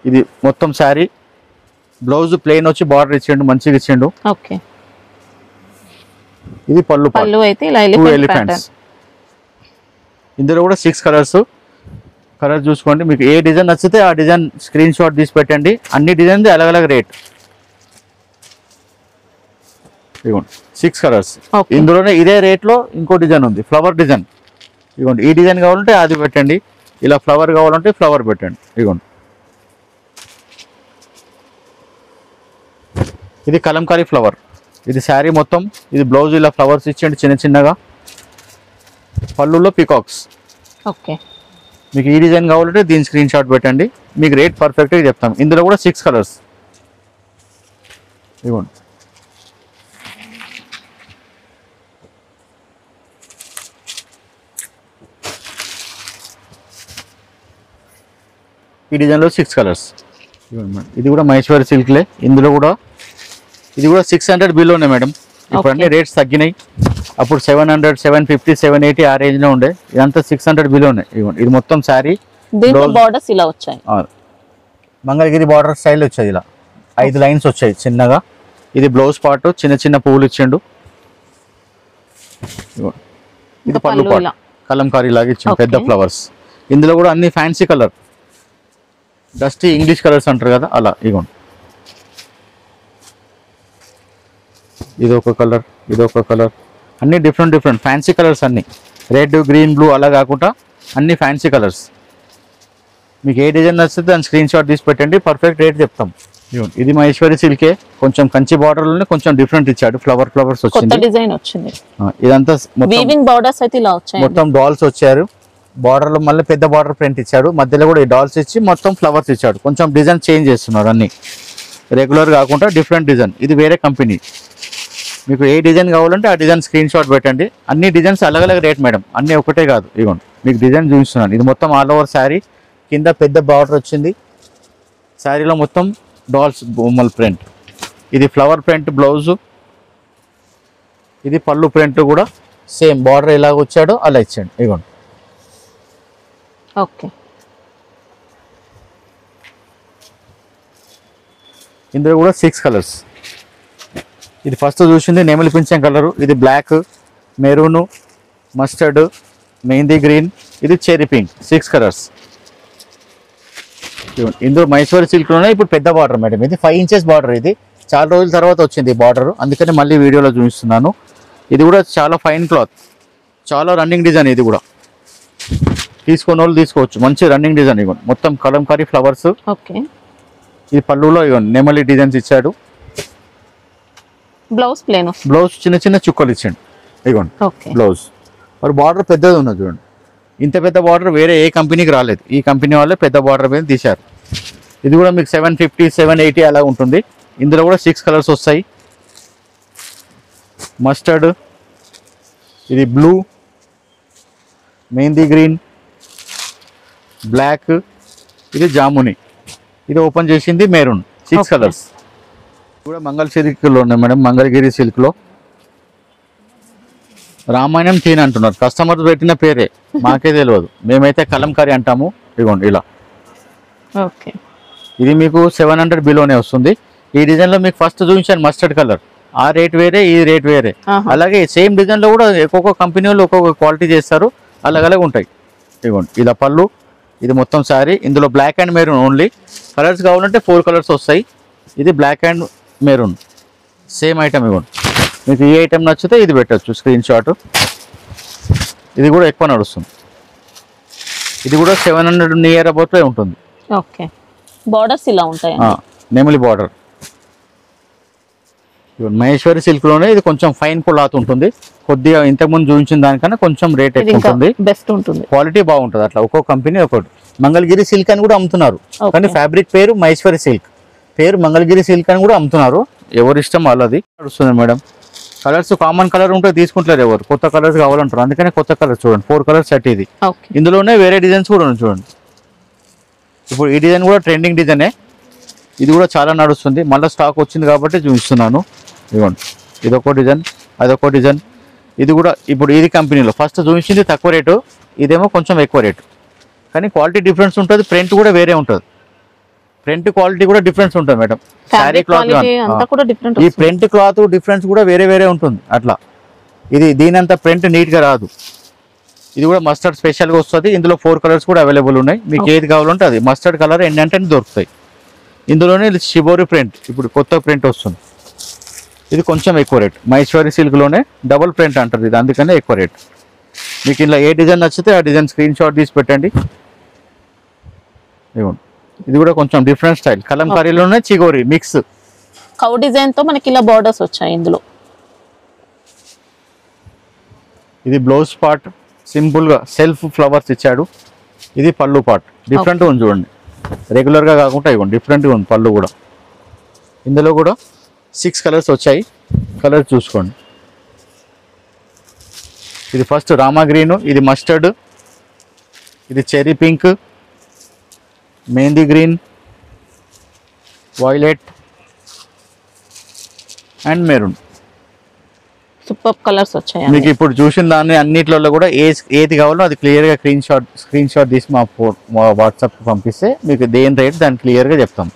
ఇది మొత్తం శారీ, బ్లౌజ్ ప్లెయిన్ వచ్చి బార్డర్ ఇచ్చిండు, మంచిగా ఇచ్చిండు. ఓకే, ఇది పళ్ళు, పళ్ళు అయితే ఇలా ఎలిఫెంట్స్. ఇందులో కూడా 6 కలర్స్. కలర్ చూసుకోండి, మీకు ఏ డిజైన్ నచ్చితే ఆ డిజైన్ స్క్రీన్ షాట్ తీసి పెట్టండి. అన్ని డిజైన్ అలగ్ రేట్. ఇదిగోండి 6 కలర్స్. ఇందులోనే ఇదే రేట్లో ఇంకో డిజైన్ ఉంది, ఫ్లవర్ డిజైన్. ఇదిగోండి ఈ డిజైన్ కావాలంటే అది పెట్టండి, ఇలా ఫ్లవర్ కావాలంటే ఫ్లవర్ పెట్టండి. ఇదిగోండి ఇది కలంకారీ ఫ్లవర్, ఇది శారీ మొత్తం, ఇది బ్లౌజ్ ఇలా ఫ్లవర్స్ ఇచ్చేయండి చిన్న చిన్నగా. పళ్ళులో పికాక్స్. ఓకే, మీకు ఈ డిజైన్ కావాలంటే దీని స్క్రీన్ షాట్ పెట్టండి, మీకు రేట్ పర్ఫెక్ట్గా చెప్తాం. ఇందులో కూడా 6 కలర్స్. ఇదిగోండి ఈ డిజైన్లో 6 కలర్స్. ఇది కూడా మహేశ్వరి సిల్క్లే. ఇందులో కూడా ఇది కూడా 600 బిలోనే మేడం. ఇప్పుడు అన్ని రేట్స్ తగ్గినాయి. అప్పుడు 700, 750, 780 ఆ రేంజ్లో ఉండే, ఇదంతా 600 బిలోనే. ఇది మొత్తం శారీ, బార్డర్స్ ఇలా వచ్చాయి, మంగళగిరి బార్డర్ స్టైల్ వచ్చాయి. ఇలా 5 లైన్స్ వచ్చాయి చిన్నగా. ఇది బ్లౌజ్ పార్ట్, చిన్న చిన్న పువ్వులు ఇచ్చిండు. ఇది పళ్ళు పార్ట్, కలంకారీ లాగా ఇచ్చిండు, పెద్ద ఫ్లవర్స్. ఇందులో కూడా అన్ని fancy colour, dusty English colours అంటారు కదా అలా. ఇగోండి ఇదొక కలర్, ఇదొక కలర్, అన్ని డిఫరెంట్ ఫ్యాన్సీ కలర్స్. అన్ని రెడ్, గ్రీన్, బ్లూ అలా కాకుండా అన్ని ఫ్యాన్సీ కలర్స్. మీకు ఏ డిజైన్ నచ్చితే దాని స్క్రీన్ షాట్ తీసి పెట్టండి, పర్ఫెక్ట్ రేట్ చెప్తాం. ఇది మహేశ్వరి సిల్కే, కొంచెం కంచి బార్డర్లోనే కొంచెం డిఫరెంట్ ఇచ్చాడు, ఫ్లవర్స్ వచ్చింది, డిజైన్ వచ్చింది. ఇదంతా బార్డర్స్ అయితే ఇలా వచ్చాయి, మొత్తం డాల్స్ వచ్చారు. బార్డర్ లో మళ్ళీ పెద్ద బార్డర్ ప్రింట్ ఇచ్చాడు, మధ్యలో కూడా ఈ డాల్స్ ఇచ్చి మొత్తం ఫ్లవర్స్ ఇచ్చాడు. కొంచెం డిజైన్ చేంజ్ చేస్తున్నారు, అన్ని రెగ్యులర్ కాకుండా డిఫరెంట్ డిజైన్. ఇది వేరే కంపెనీ. మీకు ఏ డిజైన్ కావాలంటే ఆ డిజైన్ స్క్రీన్ షాట్ పెట్టండి. అన్ని డిజైన్స్ అలగ్ రేట్ మేడం, అన్ని ఒకటే కాదు. ఇదిగోండి మీకు డిజైన్ చూపిస్తున్నాను. ఇది మొత్తం ఆల్ ఓవర్ శారీ, కింద పెద్ద బార్డర్ వచ్చింది, శారీలో మొత్తం డాల్స్ బొమ్మల ప్రింట్. ఇది ఫ్లవర్ ప్రింట్ బ్లౌజ్, ఇది పళ్ళు ప్రింట్ కూడా సేమ్ బార్డర్ ఎలాగ వచ్చాడో అలా ఇచ్చాడు. ఇదిగోండి ఓకే, ఇందులో కూడా 6 కలర్స్. ఇది ఫస్ట్ చూసింది నెమలి పింఛం కలరు, ఇది black, maroon, mustard, mehendi green, ఇది చెరీ పింక్. 6 కలర్స్. ఇందులో మహేశ్వరి సిల్క్లోనే ఇప్పుడు పెద్ద బార్డర్ మేడం, ఇది 5 ఇంచెస్ బార్డర్. ఇది చాలా రోజుల తర్వాత వచ్చింది ఈ బార్డర్, అందుకని మళ్ళీ వీడియోలో చూపిస్తున్నాను. ఇది కూడా చాలా ఫైన్ క్లాత్, చాలా రన్నింగ్ డిజైన్. ఇది కూడా తీసుకున్న వాళ్ళు తీసుకోవచ్చు, మంచి రన్నింగ్ డిజైన్. ఇవ్వండి మొత్తం కలంకారీ ఫ్లవర్స్. ఓకే, ఇది పళ్ళులో ఇవ్వండి నెమలి డిజైన్స్ ఇచ్చాడు. బ్లౌజ్ ప్లేన్, బ్లౌజ్ చిన్న చిన్న చుక్కలు ఇచ్చాడు. ఇవ్వండి బ్లౌజ్, మరి బార్డర్ పెద్దది ఉన్నది చూడండి. ఇంత పెద్ద బార్డర్ వేరే ఏ కంపెనీకి రాలేదు, ఈ కంపెనీ వాళ్ళే పెద్ద బార్డర్ మీద తీశారు. ఇది కూడా మీకు 750, 780 అలా ఉంటుంది. ఇందులో కూడా 6 కలర్స్ వస్తాయి. మస్టర్డ్, ఇది బ్లూ, మెహందీ గ్రీన్, బ్లాక్, ఇది జాముని, ఇది ఓపెన్ చేసింది మెరూన్. 6 కలర్స్. కూడా మంగళ సిల్క్లో ఉన్నాయి మేడం, మంగళగిరి సిల్క్లో. రామాయణం థీన్ అంటున్నారు, కస్టమర్ పెట్టిన పేరే, మాకే తెలియదు, మేమైతే కలంకారీ అంటాము. ఇదిగోండి ఇలా. ఓకే, ఇది మీకు 700 బిలోనే వస్తుంది. ఈ డిజైన్లో మీకు ఫస్ట్ చూపించాను మస్టర్డ్ కలర్, ఆ రేట్ వేరే, ఈ రేట్ వేరే. అలాగే సేమ్ డిజైన్లో కూడా ఒక్కొక్క కంపెనీ వాళ్ళు ఒక్కొక్క క్వాలిటీ చేస్తారు, అలాగ ఉంటాయి. ఇదిగోండి ఇలా పళ్ళు, ఇది మొత్తం శారీ. ఇందులో black and maroon only. Colours కావాలంటే 4 కలర్స్ వస్తాయి. ఇది black and maroon same item ఇవ్వండి. మీకు ఈ ఐటమ్ నచ్చితే ఇది పెట్టచ్చు స్క్రీన్ షాట్. ఇది కూడా ఎక్కువ నడుస్తుంది. ఇది కూడా 700 నియర్ అబౌట్ ఉంటుంది. ఓకే, బార్డర్స్ ఇలా ఉంటాయి. నెమలి బార్డర్. మహేశ్వరి సిల్క్ లోనే ఇది కొంచెం ఫైన్ క్లాత్ ఉంటుంది. కొద్దిగా ఇంతకుముందు చూపించిన దానికన్నా కొంచెం రేట్ ఎక్కువ ఉంటుంది. బెస్ట్ ఉంటుంది, క్వాలిటీ బాగుంటుంది. అట్లా ఒక్కొక్క కంపెనీ ఒకటి. మంగళగిరి సిల్క్ అని కూడా అమ్ముతున్నారు, కానీ ఫ్యాబ్రిక్ పేరు మహేశ్వరి సిల్క్, పేరు మంగళగిరి సిల్క్ అని కూడా అమ్ముతున్నారు. ఎవరి ఇష్టం వాళ్ళది నడుస్తుంది మేడం. కలర్స్ కామన్ కలర్ ఉంటే తీసుకుంటారు ఎవరు, కొత్త కలర్స్ కావాలంటారు. అందుకనే కొత్త కలర్స్ చూడండి, 4 కలర్స్ సెట్ ఇది. ఇందులోనే వేరే డిజైన్స్ కూడా ఉన్నాయి చూడండి. ఇప్పుడు ఈ డిజైన్ కూడా ట్రెండింగ్ డిజైనే. ఇది కూడా చాలా నడుస్తుంది. మళ్ళీ స్టాక్ వచ్చింది కాబట్టి చూపిస్తున్నాను. ఇదిగోండి, ఇదొక డిజైన్, అదొక డిజైన్. ఇది కూడా ఇప్పుడు ఇది కంపెనీలో ఫస్ట్ చూపించింది తక్కువ రేటు, ఇదేమో కొంచెం ఎక్కువ రేటు. కానీ క్వాలిటీ డిఫరెన్స్ ఉంటుంది. ప్రింట్ కూడా వేరే ఉంటుంది. ప్రింట్ క్వాలిటీ కూడా డిఫరెన్స్ ఉంటుంది మేడం. శారీ క్లాత్ ఈ ప్రింట్ క్లాత్ డిఫరెన్స్ కూడా వేరే వేరే ఉంటుంది. అట్లా ఇది దీనంత ప్రింట్ నీట్గా రాదు. ఇది కూడా మస్టర్డ్ స్పెషల్గా వస్తుంది. ఇందులో 4 కలర్స్ కూడా అవైలబుల్ ఉన్నాయి. మీకు ఏది కావాలంటే అది. మస్టర్డ్ కలర్ ఏంటంటే దొరుకుతాయి. ఇందులోనే షిబోరి ప్రింట్ ఇప్పుడు కొత్త ప్రింట్ వస్తుంది. ఇది కొంచెం ఎక్కువ రేట్. మహేశ్వరి సిల్క్లోనే డబుల్ ప్రింట్ అంటారు ఇది, అందుకనే ఎక్కువ రేట్. మీకు ఇలా ఏ డిజైన్ నచ్చితే ఆ డిజైన్ స్క్రీన్ షాట్ తీసి పెట్టండి. ఇవ్వండి, ఇది కూడా కొంచెం డిఫరెంట్ స్టైల్. కలంకారీలోనే చిగోరి మిక్స్. కౌ డిజైన్ తో మనకి ఇలా బోర్డర్స్ వచ్చాయి. ఇందులో ఇది బ్లౌజ్ పార్ట్ సింపుల్ గా సెల్ఫ్ ఫ్లవర్స్ ఇచ్చాడు. ఇది పళ్ళు పార్ట్ డిఫరెంట్ ఉంది చూడండి. రెగ్యులర్ గా కాకుండా ఇవ్వండి, డిఫరెంట్ గా ఉంది పళ్ళు కూడా. ఇందులో కూడా 6 కలర్స్ వచ్చాయి. కలర్స్ చూసుకోండి. ఇది ఫస్ట్ రామా గ్రీన్, ఇది మస్టర్డ్, ఇది cherry pink, mehndi green, violet and maroon. Super colours వచ్చాయి. మీకు ఇప్పుడు చూసిన దాన్ని అన్నిట్లలో కూడా ఏది కావాలో అది క్లియర్గా స్క్రీన్ షాట్ తీసి మా వాట్సాప్ పంపిస్తే మీకు దేని రేట్ దాన్ని క్లియర్గా చెప్తాం.